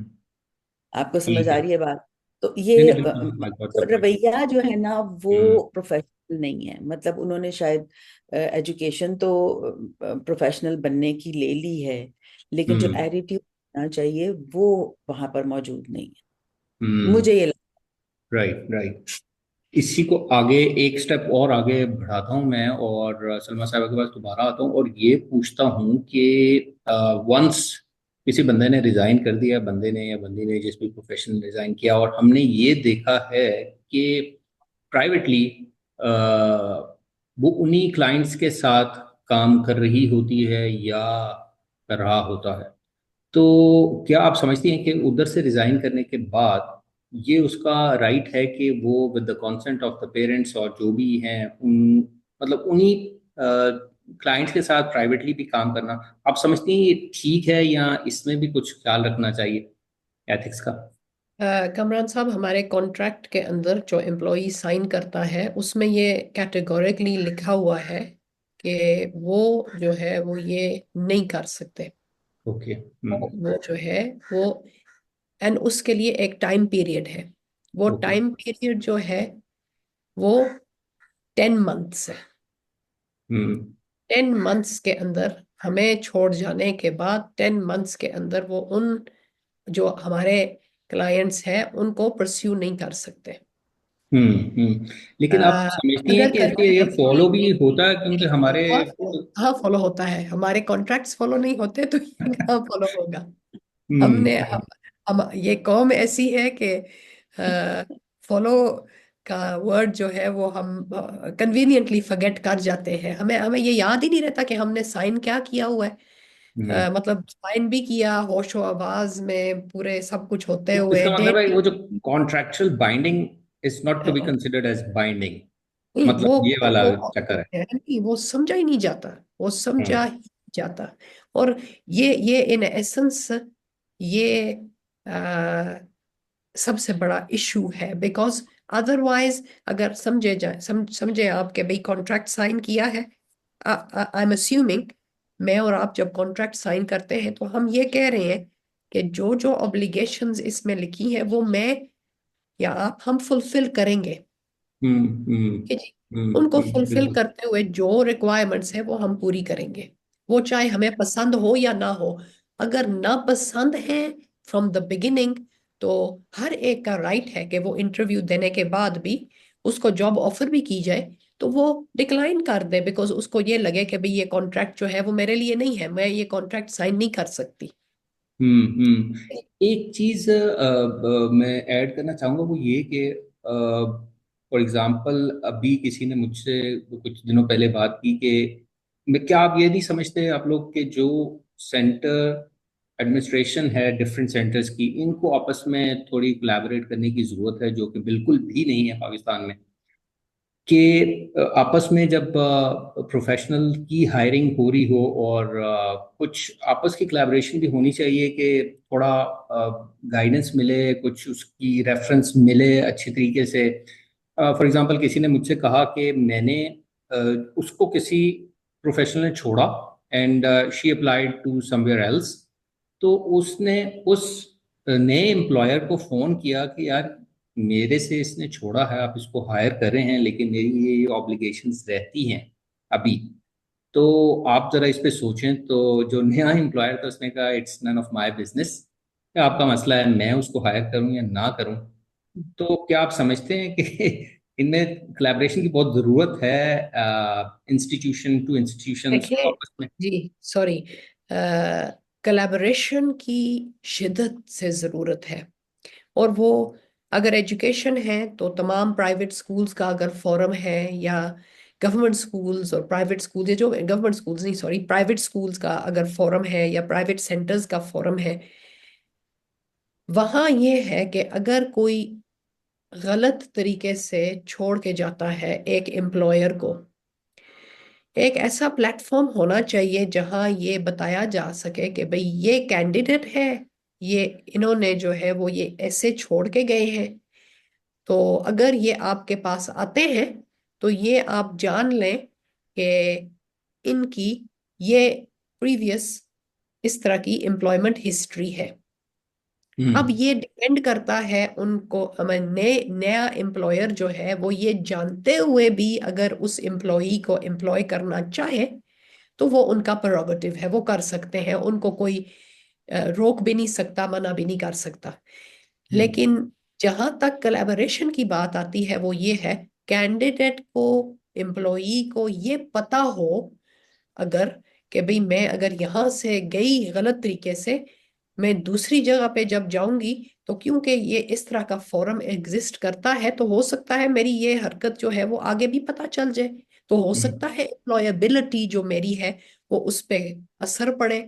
आपको समझ ठीक आ है। रही है बात? तो नहीं ये नहीं, बिल्कुल आई गॉट द पॉइंट। रवैया जो है ना, हम्म वो प्रोफेशनल नहीं है। मतलब उन्होंने शायद एजुकेशन तो प्रोफेशनल बनने की ले ली है, लेकिन जो हम्म एटीट्यूड होना चाहिए वो वहां पर मौजूद नहीं है, हम्म। मुझे ये राइट राइट। इसी को आगे एक स्टेप और आगे बढ़ाता हूँ मैं, और सलमा साहब के पास दोबारा आता हूँ और ये पूछता हूँ कि वंस किसी बंदे ने रिजाइन कर दिया, बंदे ने या बंदी ने जिस भी प्रोफेशन में रिजाइन किया, और हमने ये देखा है कि प्राइवेटली वो उन्हीं क्लाइंट्स के साथ काम कर रही होती है या कर रहा होता है, तो क्या आप समझती हैं कि उधर से रिजाइन करने के बाद ये उसका राइट है कि वो with the consent of the parents और जो भी हैं उन, मतलब उन्हीं क्लाइंट्स के साथ प्राइवेटली भी काम करना, आप समझती हैं ये ठीक है या इसमें भी कुछ ख्याल रखना चाहिए एथिक्स का? कमरान साहब, हमारे कॉन्ट्रैक्ट के अंदर जो एम्प्लॉई साइन करता है उसमें ये कैटेगोरिकली लिखा हुआ है कि वो जो है वो ये नहीं कर सकते। ओके। वो जो है वो, एंड उसके लिए एक टाइम पीरियड है। वो ओके। टाइम पीरियड जो है वो 10 मंथ्स है। हम्म 10 मंथ्स के अंदर हमें छोड़ जाने के बाद 10 मंथ्स के अंदर वो उन जो हमारे क्लाइंट्स हैं उनको परस्यू नहीं कर सकते। लेकिन आप समझती हैं अगर कि करते ये हैं तो फॉलो भी होता है, क्योंकि हमारे हाँ हाँ, फॉलो होता है। हमारे कॉन्ट्रैक्ट्स फॉलो नहीं होते तो ये कहाँ फॉलो होगा। हमने हम्म हम ये कौम ऐसी है कि फॉलो का वर्ड जो है वो हम कन्वीनियंटली फॉरगेट कर जाते हैं। हमें हमें ये याद ही नहीं रहता कि हमने साइन क्या किया हुआ है। हम्म। मतलब साइन भी किया होशो आवाज में, पूरे सब कुछ होते तो हुए इसका मतलब डेट है भी। वो जो contractual binding is not to be considered as binding, नहीं, मतलब ये वाला वो चक्कर है। नहीं, वो समझा ही नहीं जाता। वो समझा हम्म ही नहीं जाता। और ये इन एसेंस ये सबसे बड़ा इशू है। बिकॉज अदरवाइज अगर समझे आप कि भाई कॉन्ट्रैक्ट साइन किया है, आई एम अस्यूमिंग, मैं और आप जब कॉन्ट्रैक्ट साइन करते हैं तो हम ये कह रहे हैं कि जो जो ऑब्लिगेशंस इसमें लिखी है वो मैं या आप हम फुलफिल करेंगे। हम्म हम्म ठीक है जी। उनको फुलफिल बिल्कुल। करते हुए जो रिक्वायरमेंट्स है वो हम पूरी करेंगे, वो चाहे हमें पसंद हो या ना हो। अगर ना पसंद है फ्रॉम द बिगिनिंग, तो हर एक का राइट है कि वो इंटरव्यू देने के बाद भी उसको जॉब ऑफर भी की जाए तो वो डिक्लाइन कर दे, बिकॉज उसको ये लगे कि भाई ये कॉन्ट्रैक्ट जो है वो मेरे लिए नहीं है, मैं ये कॉन्ट्रैक्ट साइन नहीं कर सकती। एक चीज मैं ऐड करना चाहूंगा, वो ये कि फॉर एग्जांपल अभी किसी ने मुझसे कुछ दिनों पहले बात की कि मैं, क्या आप ये नहीं समझते आप लोग के जो सेंटर एडमिनिस्ट्रेशन है डिफरेंट सेंटर्स की, इनको आपस में थोड़ी कोलैबोरेट करने की जरूरत है, जो कि बिल्कुल भी नहीं है पाकिस्तान में, कि आपस में जब प्रोफेशनल की हायरिंग हो रही हो और कुछ आपस की कोलैबोरेशन भी होनी चाहिए, कि थोड़ा गाइडेंस मिले, कुछ उसकी रेफरेंस मिले अच्छी तरीके से। फॉर एग्जांपल किसी ने मुझसे कहा कि मैंने अ, उसको किसी प्रोफेशनल ने छोड़ा and she applied to somewhere else. तो उसने उस नए एम्प्लॉयर को फोन किया कि यार मेरे से इसने छोड़ा है, आप इसको हायर कर रहे हैं, लेकिन मेरी ये ऑब्लिगेशंस रहती हैं अभी। तो आप जरा इस पे सोचें। तो जो नया एम्प्लॉयर था उसने कहा it's none of my business, आपका मसला है, मैं उसको हायर करूं या ना करूं। तो क्या आप समझते हैं कि इनमें कोलैबोरेशन की बहुत जरूरत है, इंस्टीट्यूशन टू इंस्टीट्यूशंस देखिए आपस में? जी, सॉरी, कोलैबोरेशन की शिद्दत से ज़रूरत है। और वो अगर एजुकेशन है तो तमाम प्राइवेट स्कूल्स का अगर फोरम है, या गवर्नमेंट स्कूल्स और प्राइवेट स्कूल, ये जो गवर्नमेंट स्कूल्स नहीं, सॉरी, प्राइवेट स्कूल्स का अगर फोरम है या प्राइवेट सेंटर्स का फोरम है, वहाँ ये है कि अगर कोई गलत तरीके से छोड़ के जाता है एक एम्प्लॉयर को, एक ऐसा प्लेटफॉर्म होना चाहिए जहां ये बताया जा सके कि भाई ये कैंडिडेट है, ये इन्होंने जो है वो ये ऐसे छोड़ के गए हैं। तो अगर ये आपके पास आते हैं तो ये आप जान लें कि इनकी ये प्रीवियस इस तरह की एम्प्लॉयमेंट हिस्ट्री है। अब हम्म। ये डिपेंड करता है उनको, नया एम्प्लॉयर जो है वो ये जानते हुए भी अगर उस एम्प्लॉई को एम्प्लॉय करना चाहे तो वो उनका प्रोरोगेटिव है, वो कर सकते हैं, उनको कोई रोक भी नहीं सकता, मना भी नहीं कर सकता। हम्म। लेकिन जहां तक कोलैबोरेशन की बात आती है वो ये है, कैंडिडेट को, एम्प्लॉई को ये पता हो अगर, कि भाई मैं अगर यहाँ से गई गलत तरीके से, मैं दूसरी जगह पे जब जाऊंगी तो क्योंकि ये इस तरह का फोरम एग्जिस्ट करता है तो हो सकता है मेरी ये हरकत जो है वो आगे भी पता चल जाए, तो हो हम्म। सकता है एम्प्लॉयबिलिटी जो मेरी है वो उस पे असर पड़े।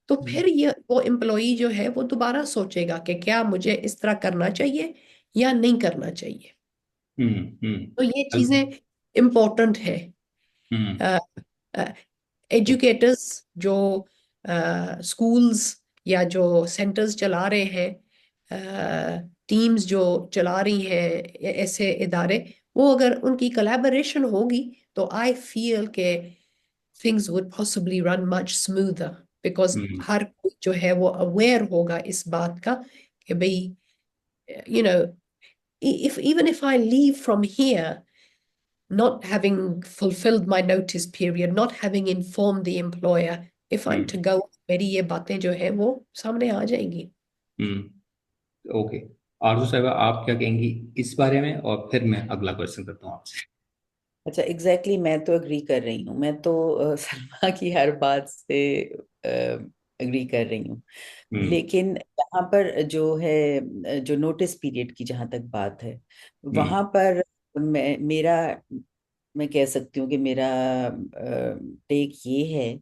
तो हम्म। फिर ये वो एम्प्लॉई जो है वो दोबारा सोचेगा कि क्या मुझे इस तरह करना चाहिए या नहीं करना चाहिए। हम्म। तो ये चीजें इम्पोर्टेंट है। हम्म। एजुकेटर्स जो स्कूल्स या जो सेंटर्स चला रहे हैं, टीम्स जो चला रही हैं, ऐसे इदारे, वो अगर उनकी कोलैबोरेशन होगी तो आई फील के things would possibly run much smoother, because hmm. हर कोई जो है वो अवेयर होगा इस बात का कि भाई, you know, if even if I leave from here not having fulfilled my notice period, not having informed the employer, if I'm to hmm. go, मेरी ये बातें जो है वो सामने आ जाएंगी। हम्म। ओके। आरजू साहिबा, आप क्या कहेंगी इस बारे में, और फिर मैं अगला क्वेश्चन करता हूँ आपसे। अच्छा, एग्जैक्टली मैं तो एग्री कर रही हूँ। मैं तो सलमा की हर बात से एग्री कर रही हूँ। हम्म। लेकिन यहाँ पर जो है, जो नोटिस पीरियड की जहाँ तक बात है, हम्म। वहाँ पर मैं कह सकती हूँ कि मेरा टेक ये है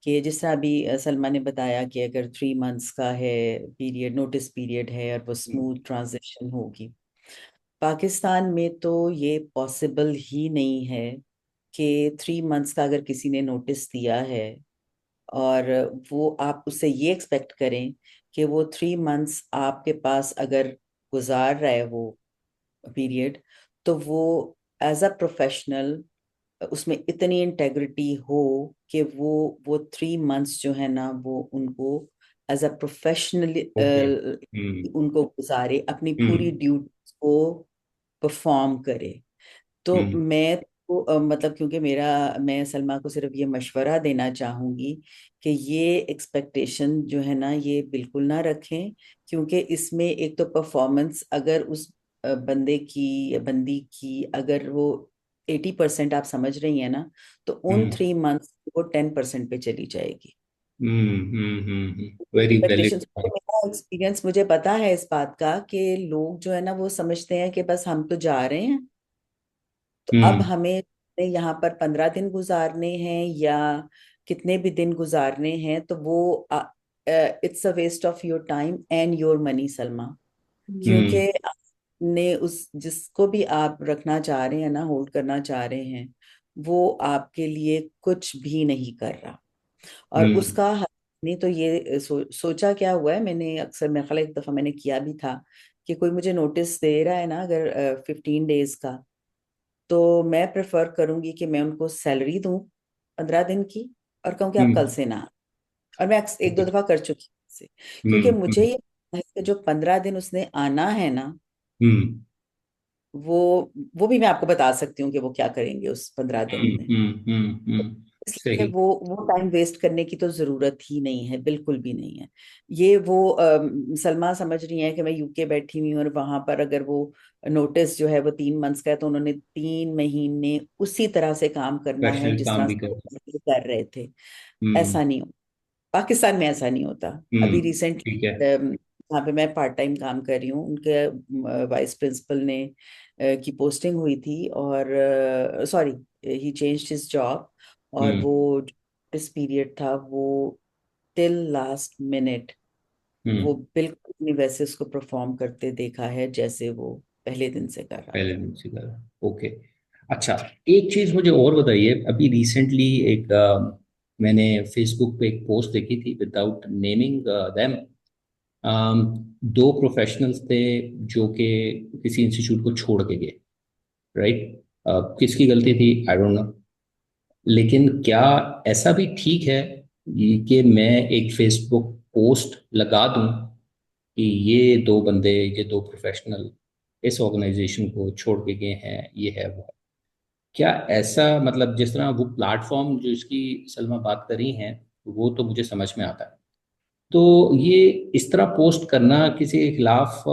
कि जिस तरह अभी सलमा ने बताया कि अगर 3 मंथ्स का है पीरियड, नोटिस पीरियड है, और वो हम्म। स्मूथ ट्रांजिशन होगी, पाकिस्तान में तो ये पॉसिबल ही नहीं है कि 3 मंथ्स का अगर किसी ने नोटिस दिया है और वो आप उससे ये एक्सपेक्ट करें कि वो 3 मंथ्स आपके पास अगर गुजार रहा है वो पीरियड, तो वो एज अ प्रोफेशनल उसमें इतनी इंटेग्रिटी हो कि वो 3 मंथ्स जो है ना वो उनको एज अ प्रोफेशनल ओके। हम्म। उनको गुजारे, अपनी पूरी हम्म। ड्यूटी को परफॉर्म करे। तो हम्म। मैं तो मतलब क्योंकि मैं सलमा को सिर्फ ये मशवरा देना चाहूंगी कि ये एक्सपेक्टेशन जो है ना ये बिल्कुल ना रखें, क्योंकि इसमें एक तो परफॉर्मेंस अगर उस बंदे की या बंदी की अगर वो 80% आप समझ रही हैं ना, तो उन हम्म। 3 मंथ्स वो 10% पे चली जाएगी। Very expectation, valid point. मेरा एक्सपीरियंस मुझे पता है इस बात का कि लोग जो है ना वो समझते हैं कि बस हम तो जा रहे हैं, तो अब हम्म। हमें यहाँ पर 15 दिन गुजारने हैं या कितने भी दिन गुजारने हैं, तो वो it's a waste of your time and your money Salma. Hmm. क्योंकि आपने उस जिसको भी आप रखना चाह रहे हैं ना, होल्ड करना चाह रहे हैं, वो आपके लिए कुछ भी नहीं कर रहा। और हम्म। उसका नहीं तो ये सोचा क्या हुआ है, मैंने अक्सर, मेरे ख्याल है एक दफा मैंने किया भी था, कि कोई मुझे नोटिस दे रहा है ना अगर 15 डेज का, तो मैं प्रेफर करूंगी कि मैं उनको सैलरी दूं 15 दिन की और कहूँ कि आप कल हम्म। से ना आएं। और मैं एक दो ओके। दफा कर चुकी हूँ इसे, क्योंकि हम्म। मुझे हम्म। ये लगता है कि जो 15 दिन उसने आना है ना, हम्म। वो वो भी मैं आपको बता सकती हूँ कि वो क्या करेंगे उस 15 दिन हम्म। में। हम्म। इसलिए सही। वो टाइम वेस्ट करने की तो जरूरत ही नहीं है, बिल्कुल भी नहीं है। ये वो सलमा समझ रही है कि मैं यूके बैठी हुई हूँ और वहां पर अगर वो नोटिस जो है वो 3 मंथ्स का है, तो उन्होंने 3 महीने उसी तरह से काम करना है प्रोफेशनल जिस काम तरह भी से कर। वो पहले कर रहे थे। हम्म। ऐसा नहीं हो, पाकिस्तान में ऐसा नहीं होता। अभी ठीक है। रिसेंटली जहाँ पे मैं पार्ट टाइम काम कर रही हूँ, उनके वाइस प्रिंसिपल ने की पोस्टिंग हुई थी, और सॉरी, ही चेंज्ड हिज जॉब, और हम्म। वो इस पीरियड था वो टिल लास्ट मिनट वो हम्म। बिल्कुल नहीं वैसे उसको परफॉर्म करते देखा है जैसे वो पहले दिन से कर रहा पहले था। दिन से करा। ओके। अच्छा, एक चीज मुझे और बताइए। अभी रिसेंटली एक मैंने फेसबुक पे एक पोस्ट देखी थी, विदाउट नेमिंग देम। दो प्रोफेशनल्स थे जो कि किसी इंस्टीट्यूट को छोड़ के गए, राइट? किसकी गलती थी, आई डोंट नो। लेकिन क्या ऐसा भी ठीक है कि मैं एक फेसबुक पोस्ट लगा दूं कि ये दो बंदे, ये दो प्रोफेशनल इस ऑर्गेनाइजेशन को छोड़ के गए हैं, ये है वो है? क्या ऐसा, मतलब जिस तरह वो प्लेटफॉर्म जो इसकी सलमा बात कर रही हैं, वो तो मुझे समझ में आता है। तो ये इस तरह पोस्ट करना किसी के खिलाफ,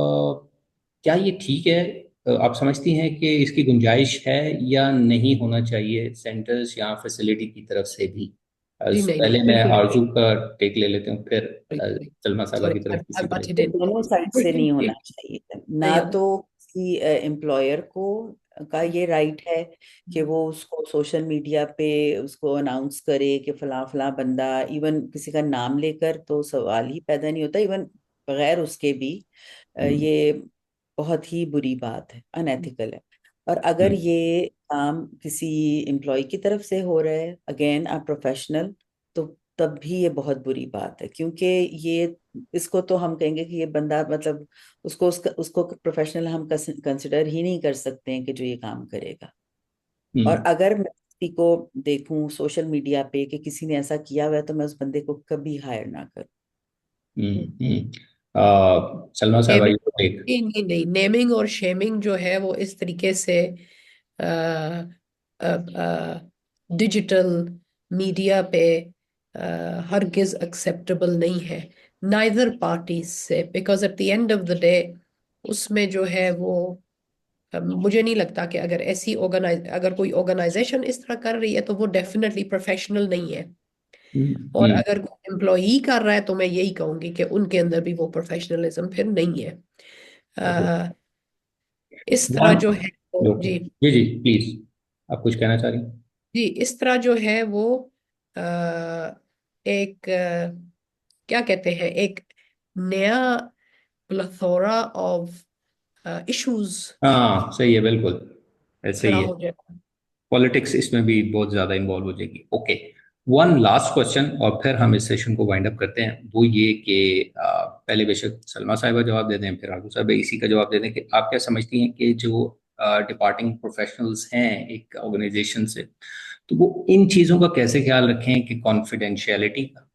क्या ये ठीक है? आप समझती हैं कि इसकी गुंजाइश है या नहीं होना चाहिए सेंटर्स या फैसिलिटी की तरफ से भी? जी नहीं नहीं, पहले मैं बिल्कुल नहीं। आरजू का टेक ले लेते हूँ, फिर सॉरी सलमा साहबा की सॉरी, तरफ किसी आई पे बट लेते इट ये इन। दोनों साइड से नहीं होना चाहिए ना। नहीं होना। तो किसी एम्प्लॉयर को का ये राइट है कि वो उसको सोशल मीडिया पे उसको अनाउंस करे कि फला फला बंदा, इवन किसी का नाम लेकर तो सवाल ही पैदा नहीं होता, इवन बगैर उसके भी हम्म। ये बहुत ही बुरी बात है, अनएथिकल है। और अगर हम्म। ये काम किसी एम्प्लॉय की तरफ से हो रहा है, अगेन अ प्रोफेशनल, तो तब भी ये बहुत बुरी बात है, क्योंकि ये इसको तो हम कहेंगे कि ये बंदा मतलब उसको प्रोफेशनल हम कंसिडर ही नहीं कर सकते हैं कि जो ये काम करेगा। और हम्म। अगर मैं किसी को देखूं सोशल मीडिया पे कि किसी ने ऐसा किया हुआ है, तो मैं उस बंदे को कभी हायर ना करूं। सलमा साहबा, नेमिंग, ये तो एक। नहीं नहीं नहीं, नेमिंग और शेमिंग जो है वो इस तरीके से डिजिटल मीडिया पे हरगिज एक्सेप्टेबल नहीं है, नाइदर पार्टीज से, because at the end of the day उसमें जो है वो मुझे नहीं लगता कि अगर कोई ऑर्गेनाइजेशन इस तरह कर रही है तो वो डेफिनेटली प्रोफेशनल नहीं है। और हम्म। अगर कोई एम्प्लॉई कर रहा है तो मैं यही कहूंगी कि उनके अंदर भी वो प्रोफेशनलिज्म फिर नहीं है। अ, इस तरह वन। जो है वो okay. Ji, ji ji, please. आप कुछ कहना चाह रही हैं? जी इस तरह जो है वो अ, एक क्या कहते हैं, एक नया प्लेथोरा ऑफ इश्यूज हाँ, सही है, बिल्कुल ऐसे खड़ा ही है। हो जाएगा। पॉलिटिक्स इसमें भी बहुत ज्यादा इन्वॉल्व हो जाएगी। ओके। वन लास्ट क्वेश्चन और फिर हम इस सेशन को वाइंड अप करते हैं। वो ये कि पहले बेशक सलमा साहिबा जवाब दे दें, फिर आगू साहब इसी का जवाब दे दें कि आप क्या समझती हैं कि जो डिपार्टिंग प्रोफेशनल्स हैं एक ऑर्गेनाइजेशन से, तो वो इन चीज़ों का कैसे ख्याल रखें कि कॉन्फिडेंशियलिटी का,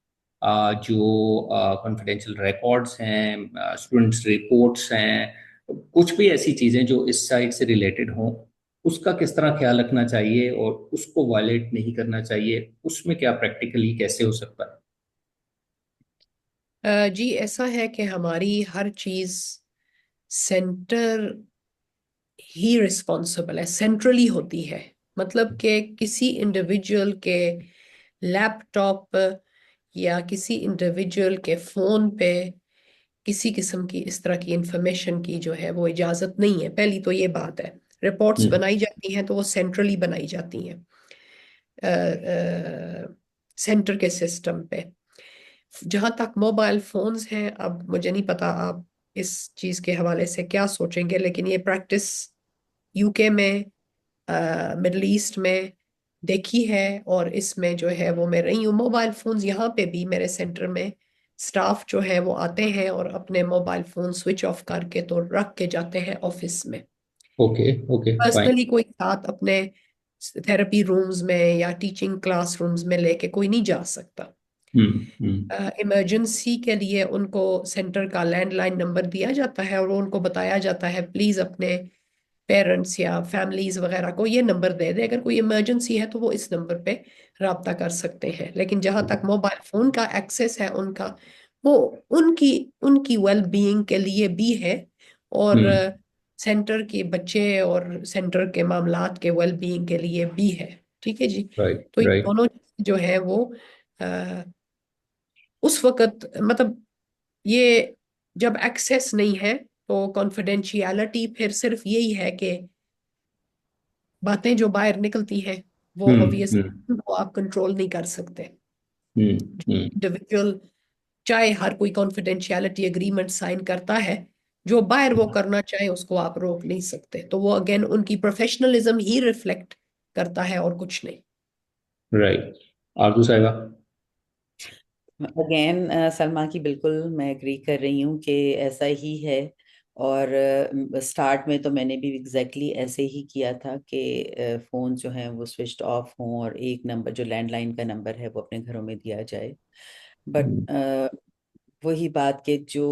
जो कॉन्फिडेंशियल रिकॉर्ड्स हैं, स्टूडेंट्स रिपोर्ट्स हैं, कुछ भी ऐसी चीज़ें जो इस साइड से रिलेटेड हों, उसका किस तरह ख्याल रखना चाहिए और उसको वायलेट नहीं करना चाहिए, उसमें क्या प्रैक्टिकली कैसे हो सकता है? जी ऐसा है कि हमारी हर चीज सेंटर ही रिस्पॉन्सिबल है, सेंट्रली होती है। मतलब कि किसी इंडिविजुअल के लैपटॉप या किसी इंडिविजुअल के फोन पे किसी किस्म की इस तरह की इंफॉर्मेशन की जो है वो इजाजत नहीं है। पहली तो ये बात है। रिपोर्ट्स हम्म। बनाई जाती हैं तो वो सेंट्रली बनाई जाती हैं, सेंटर के सिस्टम पे। जहां तक मोबाइल फोन्स हैं, अब मुझे नहीं पता आप इस चीज के हवाले से क्या सोचेंगे, लेकिन ये प्रैक्टिस यूके में, मिडल ईस्ट में देखी है। और इसमें जो है वो मैं रही हूँ, मोबाइल फोन्स यहाँ पे भी मेरे सेंटर में स्टाफ जो है वो आते हैं और अपने मोबाइल फोन स्विच ऑफ करके तो रख के जाते हैं ऑफिस में। ओके। Okay, fine. पर्सनली कोई साथ अपने थेरेपी रूम्स में या टीचिंग क्लासरूम्स में लेके कोई नहीं जा सकता। इमरजेंसी के लिए उनको सेंटर का लैंडलाइन नंबर दिया जाता है और उनको बताया जाता है प्लीज अपने पेरेंट्स या फैमिलीज वगैरह को ये नंबर दे दे, अगर कोई इमरजेंसी है तो वो इस नंबर पे राब्ता कर सकते हैं। लेकिन जहां तक मोबाइल फोन का एक्सेस है उनका, वो उनकी उनकी वेल बीइंग के लिए भी है, और सेंटर के बच्चे और सेंटर के मामलात के वेल बीइंग के लिए भी है। ठीक है जी। राइट तो ये राइट। दोनों जो है वो उस वक्त मतलब ये जब एक्सेस नहीं है तो कॉन्फिडेंशियलिटी फिर सिर्फ यही है कि बातें जो बाहर निकलती हैं वो हम्म ऑब्वियसली वो आप कंट्रोल नहीं कर सकते। हम्म। इंडिविजुअल चाहे हर कोई कॉन्फिडेंशियलिटी एग्रीमेंट साइन करता है, जो बाहर वो करना चाहे उसको आप रोक नहीं सकते। तो वो अगेन उनकी प्रोफेशनलिज्म ही रिफ्लेक्ट करता है और कुछ नहीं। राइट। आरजू साहिबा। अगेन सलमा की बिल्कुल मैं एग्री कर रही हूँ कि ऐसा ही है। और स्टार्ट में तो मैंने भी एग्जैक्टली ऐसे ही किया था कि फ़ोन जो है वो स्विच्ड ऑफ हों और एक नंबर जो लैंडलाइन का नंबर है वो अपने घरों में दिया जाए। बट वही बात कि जो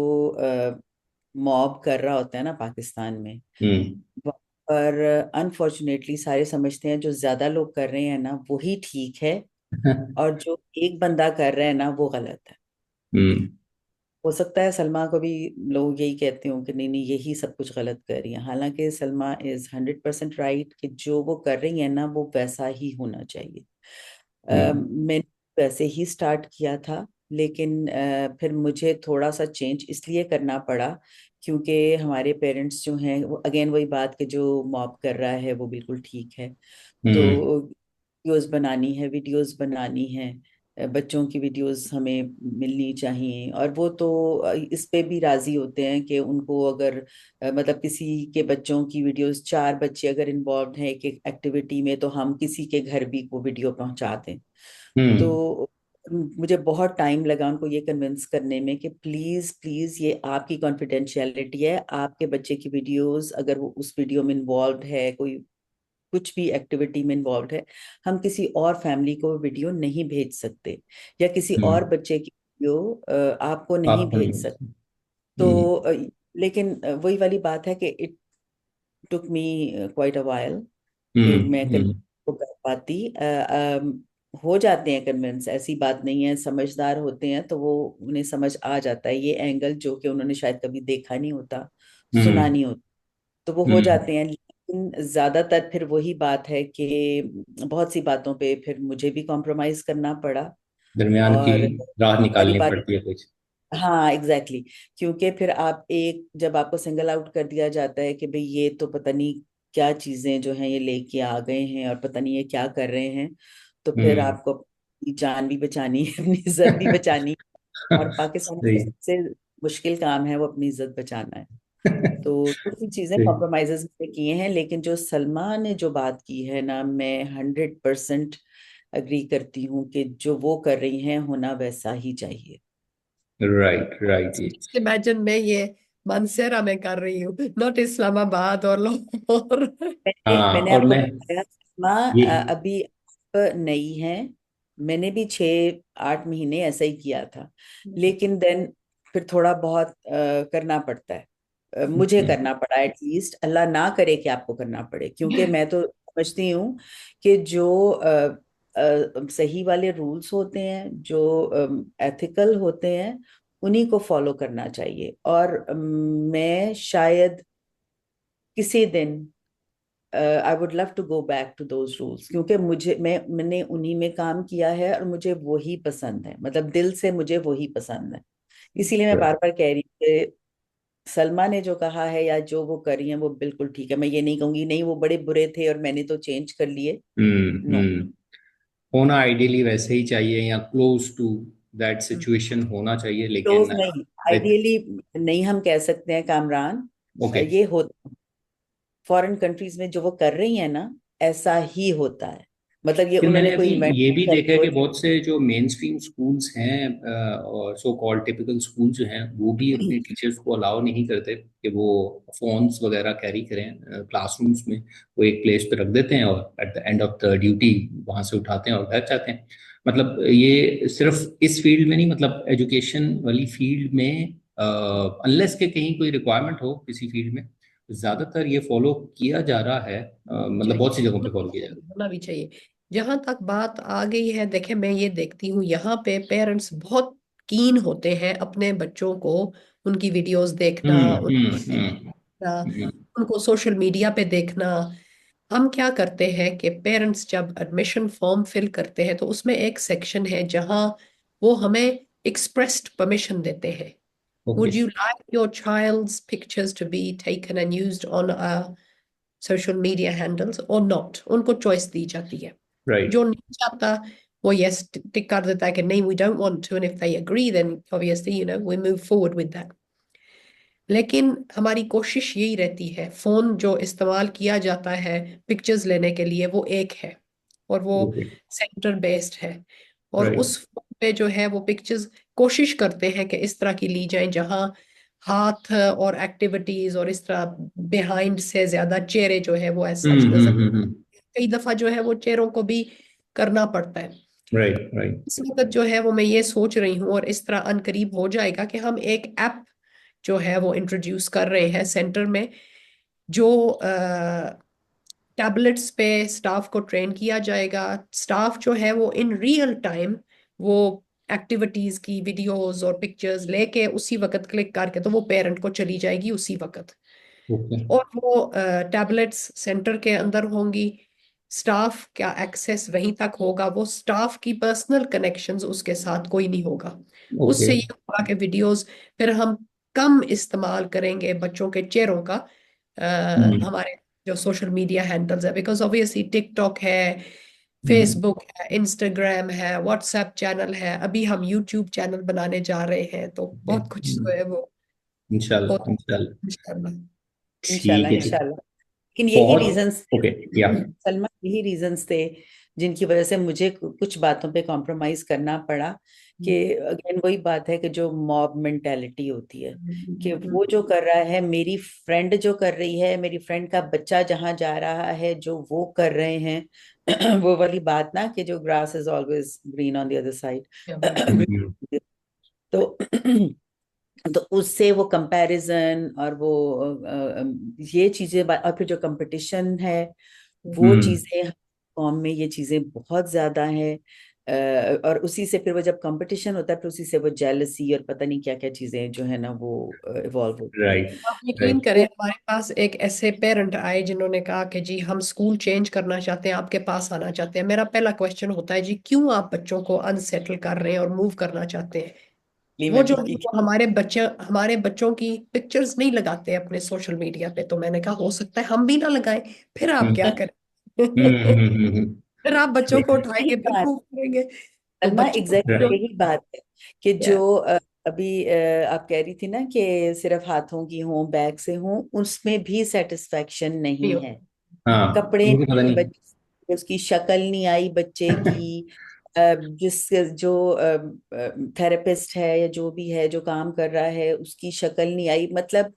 मॉब कर रहा होता है ना पाकिस्तान में, हम्म वहाँ पर अनफॉर्चुनेटली सारे समझते हैं जो ज्यादा लोग कर रहे हैं ना वही ठीक है, और जो एक बंदा कर रहा है ना वो गलत है। हम्म हो सकता है सलमा को भी लोग यही कहते हो कि नहीं नहीं यही सब कुछ गलत कर रही है, हालांकि सलमा इज 100% राइट कि जो वो कर रही है ना वो वैसा ही होना चाहिए। मैंने वैसे ही स्टार्ट किया था, लेकिन फिर मुझे थोड़ा सा चेंज इसलिए करना पड़ा क्योंकि हमारे पेरेंट्स जो हैं वो अगेन वही बात कि जो मॉब कर रहा है वो बिल्कुल ठीक है। हम्म तो वीडियोस बनानी है, बच्चों की वीडियोस हमें मिलनी चाहिए, और वो तो इस पे भी राजी होते हैं कि उनको अगर मतलब किसी के बच्चों की वीडियोस, 4 बच्चे अगर इन्वॉल्व हैं एक एक एक्टिविटी में तो हम किसी के घर भी वो वीडियो पहुंचा दें। हम्म तो मुझे बहुत टाइम लगा उनको ये कन्विंस करने में कि प्लीज प्लीज ये आपकी कॉन्फिडेंशियलिटी है, आपके बच्चे की वीडियोस अगर वो उस वीडियो में इन्वॉल्व है, कोई कुछ भी एक्टिविटी में इन्वॉल्व है, हम किसी और फैमिली को वीडियो नहीं भेज सकते, या किसी और हम्म। बच्चे की वीडियो आपको नहीं आपको नहीं भेज सकते। मिलता। तो लेकिन वही वाली बात है कि it took me quite a while कि मैं हम्म। को कर पाती। हो जाते हैं कन्विंस, ऐसी बात नहीं है, समझदार होते हैं तो वो उन्हें समझ आ जाता है ये एंगल जो कि उन्होंने शायद कभी देखा नहीं होता, सुना हम्म नहीं होता, तो वो हो हम्म। जाते हैं। लेकिन ज्यादातर फिर वही बात है कि बहुत सी बातों पे फिर मुझे भी कॉम्प्रोमाइज करना पड़ा। दरमियान की और राह निकालनी पारिवारिक, पड़ती है कुछ। हाँ एग्जैक्टली क्योंकि फिर आप एक जब आपको सिंगल आउट कर दिया जाता है कि भाई ये तो पता नहीं क्या चीजें जो हैं ये लेके आ गए हैं और पता नहीं ये क्या कर रहे हैं, तो फिर हम्म। आपको अपनी जान भी बचानी है, अपनी इज्जत भी बचानी है। और पाकिस्तान में सही। सबसे मुश्किल काम है वो अपनी इज्जत बचाना है। तो कुछ ही चीजें सही। कॉम्प्रोमाइजेस में किए हैं, लेकिन जो सलमा ने जो बात की है ना, मैं 100% अग्री करती हूँ कि जो वो कर रही हैं होना वैसा ही चाहिए। Right right. इमेजिन मैं ये मानसेरा में कर रही हूँ, नॉट इस्लामाबाद और लाहौर। हाँ मैंने और आपको मैं बताया सलमा, ये अभी आप नई है, मैंने भी 6-8 महीने ऐसा ही किया था, लेकिन देन फिर थोड़ा बहुत करना पड़ता है। मुझे करना पड़ा, एटलीस्ट अल्लाह ना करे कि आपको करना पड़े, क्योंकि मैं तो समझती हूँ कि जो सही वाले रूल्स होते हैं, जो एथिकल होते हैं, उन्हीं को फॉलो करना चाहिए। और मैं शायद किसी दिन I would love to go back to those rules, क्योंकि मैंने उन्हीं में काम किया है और मुझे वही पसंद है, मतलब दिल से मुझे वही पसंद है। इसीलिए मैं बार बार कह रही हूँ कि सलमा ने जो कहा है या जो वो कर रही है वो बिल्कुल ठीक है। मैं ये नहीं कहूंगी नहीं वो बड़े बुरे थे और मैंने तो चेंज कर लिए, नो। हम्म। होना आइडियली वैसे ही चाहिए या क्लोज टू दैट सिचुएशन होना चाहिए, क्लोज लेकिन नहीं, विद। आइडियली नहीं हम कह सकते हैं कामरान। ओके। ये होता फॉरेन कंट्रीज में जो वो कर रही है ना, ऐसा ही होता है। मतलब ये फिर उन्होंने मैंने कोई अभी इवेंट ये भी देखा है कि सेलिब्रेट। बहुत से जो मेन स्ट्रीम स्कूल्स हैं और सो कॉल्ड टिपिकल स्कूल जो हैं वो भी अपने टीचर्स को अलाउ नहीं करते कि वो फोन्स वगैरह कैरी करें क्लासरूम्स में। वो एक प्लेस पे रख देते हैं और at the end of the duty वहां से उठाते हैं और घर जाते हैं। मतलब ये सिर्फ इस फील्ड में नहीं, मतलब एजुकेशन वाली फील्ड में अनलेस के कहीं कोई रिक्वायरमेंट हो किसी फील्ड में, ज्यादातर ये फॉलो किया जा रहा है। मतलब चाहिए, बहुत सी जगहों पे फॉलो किया जा रहा है। होना भी चाहिए। जहां तक बात आ गई है, देखे मैं ये देखती हूँ यहाँ पे पेरेंट्स बहुत कीन होते हैं अपने बच्चों को, उनकी वीडियोस देखना, हम्म। हम्म। उनको सोशल मीडिया पे देखना। हम क्या करते हैं कि पेरेंट्स जब एडमिशन फॉर्म फिल करते हैं तो उसमें एक सेक्शन है जहां वो हमें एक्सप्रेस्ड परमिशन देते हैं। Okay. Would you like your child's pictures to be taken and used on social media handles or not? उनको चॉइस दी जाती है। राइट। जो नहीं चाहता वो यस टिक कर देता है कि नहीं, we don't want to, and if they agree then obviously we move forward with that। लेकिन हमारी कोशिश यही रहती है, फोन जो इस्तेमाल किया जाता है पिक्चर्स लेने के लिए वो एक है और वो ओके। सेंटर बेस्ड है। और राइट। उस फोन पे जो है वो पिक्चर्स कोशिश करते हैं कि इस तरह की ली जाएं जहां हाथ और एक्टिविटीज और इस तरह बिहाइंड से ज्यादा चेहरे जो है वो एज सच नजर। हम्म। कई दफा जो है वो चेहरों को भी करना पड़ता है। राइट। राइट। इस वक्त जो है वो मैं ये सोच रही हूँ और इस तरह अनकरीब हो जाएगा कि हम एक ऐप जो है वो इंट्रोड्यूस कर रहे हैं सेंटर में, जो टैबलेट्स पे स्टाफ को ट्रेन किया जाएगा। स्टाफ जो है वो इन रियल टाइम वो एक्टिविटीज की वीडियोस और पिक्चर्स लेके उसी वक्त क्लिक करके तो वो पेरेंट को चली जाएगी उसी वक्त। ओके। और वो टैबलेट्स सेंटर के अंदर होंगी, स्टाफ का एक्सेस वहीं तक होगा, वो स्टाफ की पर्सनल कनेक्शंस उसके साथ कोई नहीं होगा। ओके। उससे ये होगा कि वीडियोस फिर हम कम इस्तेमाल करेंगे बच्चों के चेहरों का हम्म। हमारे जो सोशल मीडिया हैंडल्स है, बिकॉज ऑब्वियसली टिकटॉक है, हम्म। फेसबुक है, इंस्टाग्राम है, व्हाट्सएप चैनल है, अभी हम यूट्यूब चैनल बनाने जा रहे हैं, तो ओके। बहुत कुछ जो है वो इंशाल्लाह होता है इंशाल्लाह। इंशाल्लाह। ठीक इंशाल्लाह है जी। इंशाल्लाह। लेकिन यही बहुत। Reasons okay. या। सलमा, यही रीजंस थे जिनकी वजह से मुझे कुछ बातों पे कॉम्प्रोमाइज करना पड़ा। कि अगेन वही बात है कि जो मॉब मेंटेलिटी होती है, कि वो जो कर रहा है, मेरी फ्रेंड जो कर रही है, मेरी फ्रेंड का बच्चा जहां जा रहा है जो वो कर रहे हैं वो वाली बात ना कि जो grass is always green on the other side. Hmm. तो तो उससे वो कंपैरिजन और वो ये चीजें और फिर जो कंपटीशन है वो हम्म। चीजें कॉम में ये चीजें बहुत ज्यादा है। और उसी से फिर वो जब कंपटीशन होता है फिर उसी से वो जेलसी और पता नहीं क्या क्या चीजें जो है ना वो इवॉल्व होती हैं। राइट। आप यकीन राइट। करें, हमारे पास एक ऐसे पेरेंट आए जिन्होंने कहा कि जी हम स्कूल चेंज करना चाहते हैं, आपके पास आना चाहते हैं। मेरा पहला क्वेश्चन होता है, जी क्यों आप बच्चों को अनसेटल कर रहे हैं और मूव करना चाहते हैं? वो मैं जो भी है यही वो हमारे बच्चों की पिक्चर्स नहीं लगाते अपने सोशल मीडिया पे। तो मैंने कहा हो सकता है हम भी ना लगाएं, फिर आप क्या करें? फिर आप बच्चों को यही उठाएंगे फिर बात मूव करेंगे। तो सलमा, बच्चों को एग्जैक्टली जो यही बात है कि या जो अभी आप कह रही थी ना कि सिर्फ हाथों की हों बैग से हों, उसमें भी सेटिस्फेक्शन नहीं नहीं है। होता। हाँ, कपड़े मुझे पता नहीं, नहीं। बच्चे उसकी शक्ल नहीं आई बच्चे की। जिस जो थेरेपिस्ट है या जो भी है जो काम कर रहा है उसकी शक्ल नहीं आई। मतलब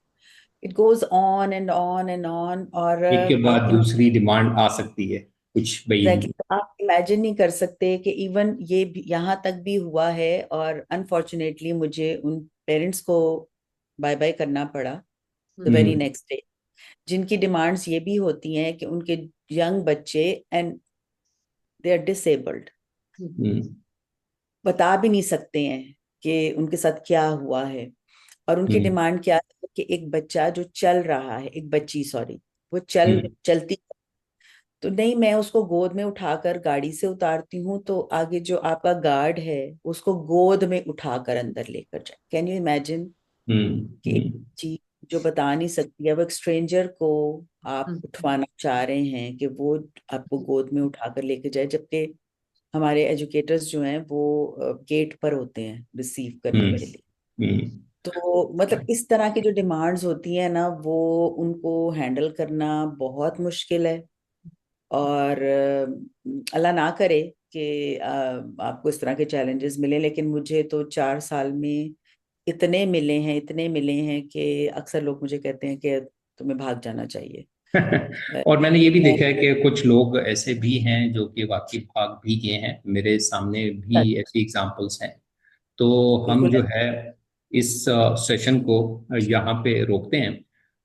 it goes on and on and on. और एक के बाद आप दूसरी डिमांड आ सकती है कुछ भाई। एग्जैक्टली आप इमेजिन नहीं कर सकते कि इवन ये यहाँ तक भी हुआ है। और अनफॉर्चुनेटली मुझे उन पेरेंट्स को बाय बाय करना पड़ा the very hmm. Next day, जिनकी डिमांड्स ये भी होती हैं कि उनके यंग बच्चे एंड दे आर डिसेबल्ड, हम्म। बता भी नहीं सकते हैं कि उनके साथ क्या हुआ है। और उनकी हम्म। डिमांड क्या है कि एक बच्चा जो चल रहा है, एक बच्ची सॉरी, वो हम्म। चलती, तो नहीं मैं उसको गोद में उठाकर गाड़ी से उतारती हूँ तो आगे जो आपका गार्ड है उसको गोद में उठाकर अंदर लेकर जाए। कैन यू इमेजिन कि एक हम्म। चीज जो बता नहीं सकती है वो एक स्ट्रेंजर को आप उठवाना चाह रहे हैं कि वो आपको गोद में उठाकर लेके जाए, जबकि हमारे एजुकेटर्स जो हैं वो गेट पर होते हैं रिसीव करने हम्म। के लिए। हम्म। तो मतलब इस तरह की जो डिमांड्स होती हैं ना वो उनको हैंडल करना बहुत मुश्किल है। और अल्लाह ना करे कि आपको इस तरह के चैलेंजेस मिले, लेकिन मुझे तो 4 साल में इतने मिले हैं कि अक्सर लोग मुझे कहते हैं कि तुम्हें भाग जाना चाहिए। और मैंने ये भी मैं देखा है कि कुछ लोग ऐसे भी हैं जो कि वाकई भाग भी गए हैं, मेरे सामने भी ऐसी एग्जांपल्स हैं। तो हम बिल्कुल जो है इस सेशन को यहाँ पे रोकते हैं।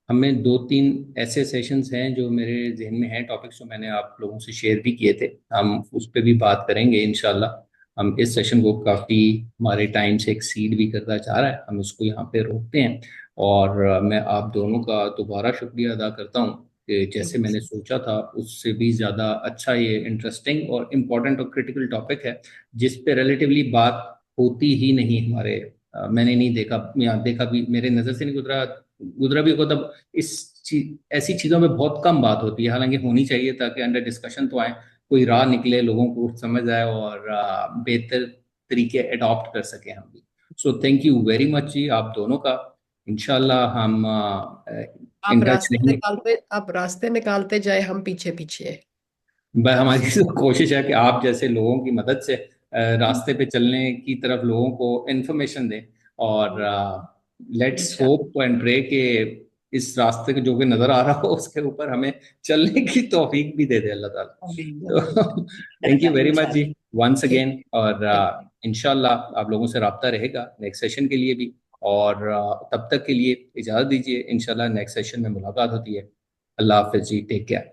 हमें दो तीन ऐसे सेशंस हैं जो मेरे जहन में हैं, टॉपिक्स जो मैंने आप लोगों से शेयर भी किए थे, हम उस पर भी बात करेंगे इंशाल्लाह। हम इस सेशन को काफ़ी हमारे टाइम से एक्सीड भी करता जा रहा है, हम इसको यहाँ पे रोकते हैं। और मैं आप दोनों का दोबारा शुक्रिया अदा करता हूँ कि जैसे मैंने सोचा था उससे भी ज़्यादा अच्छा ये इंटरेस्टिंग और इम्पोर्टेंट और क्रिटिकल टॉपिक है, जिस पे रिलेटिवली बात होती ही नहीं हमारे। मैंने नहीं देखा या देखा भी, मेरे नज़र से नहीं गुजरा, गुजरा भी होगा तब ऐसी चीज़ों में बहुत कम बात होती है, हालांकि होनी चाहिए ताकि अंडर डिस्कशन तो आए, कोई राह निकले, लोगों को समझ आए और बेहतर तरीके अडॉप्ट कर सके हम भी। So thank you very much जी आप दोनों का। इंशाल्लाह हम इन टच रहेंगे। आप रास्ते निकालते जाए, हम पीछे पीछे। हमारी तो कोशिश है कि आप जैसे लोगों की मदद से रास्ते पे चलने की तरफ लोगों को इन्फॉर्मेशन दें। और लेट्स इंशाल्लाह। होप एंड प्रे कि इस रास्ते को जो भी नजर आ रहा हो उसके ऊपर हमें चलने की तौफीक भी दे दे अल्लाह ताला। आमीन आमीन। तो थैंक यू वेरी मच जी इंशाल्लाह। वंस ठीक अगेन। और ठीक। इंशाल्लाह आप लोगों से राब्ता रहेगा नेक्स्ट सेशन के लिए भी। और तब तक के लिए इजाज़त दीजिए, इंशाल्लाह नेक्स्ट सेशन में मुलाकात होती है। अल्लाह हाफिज जी, टेक केयर।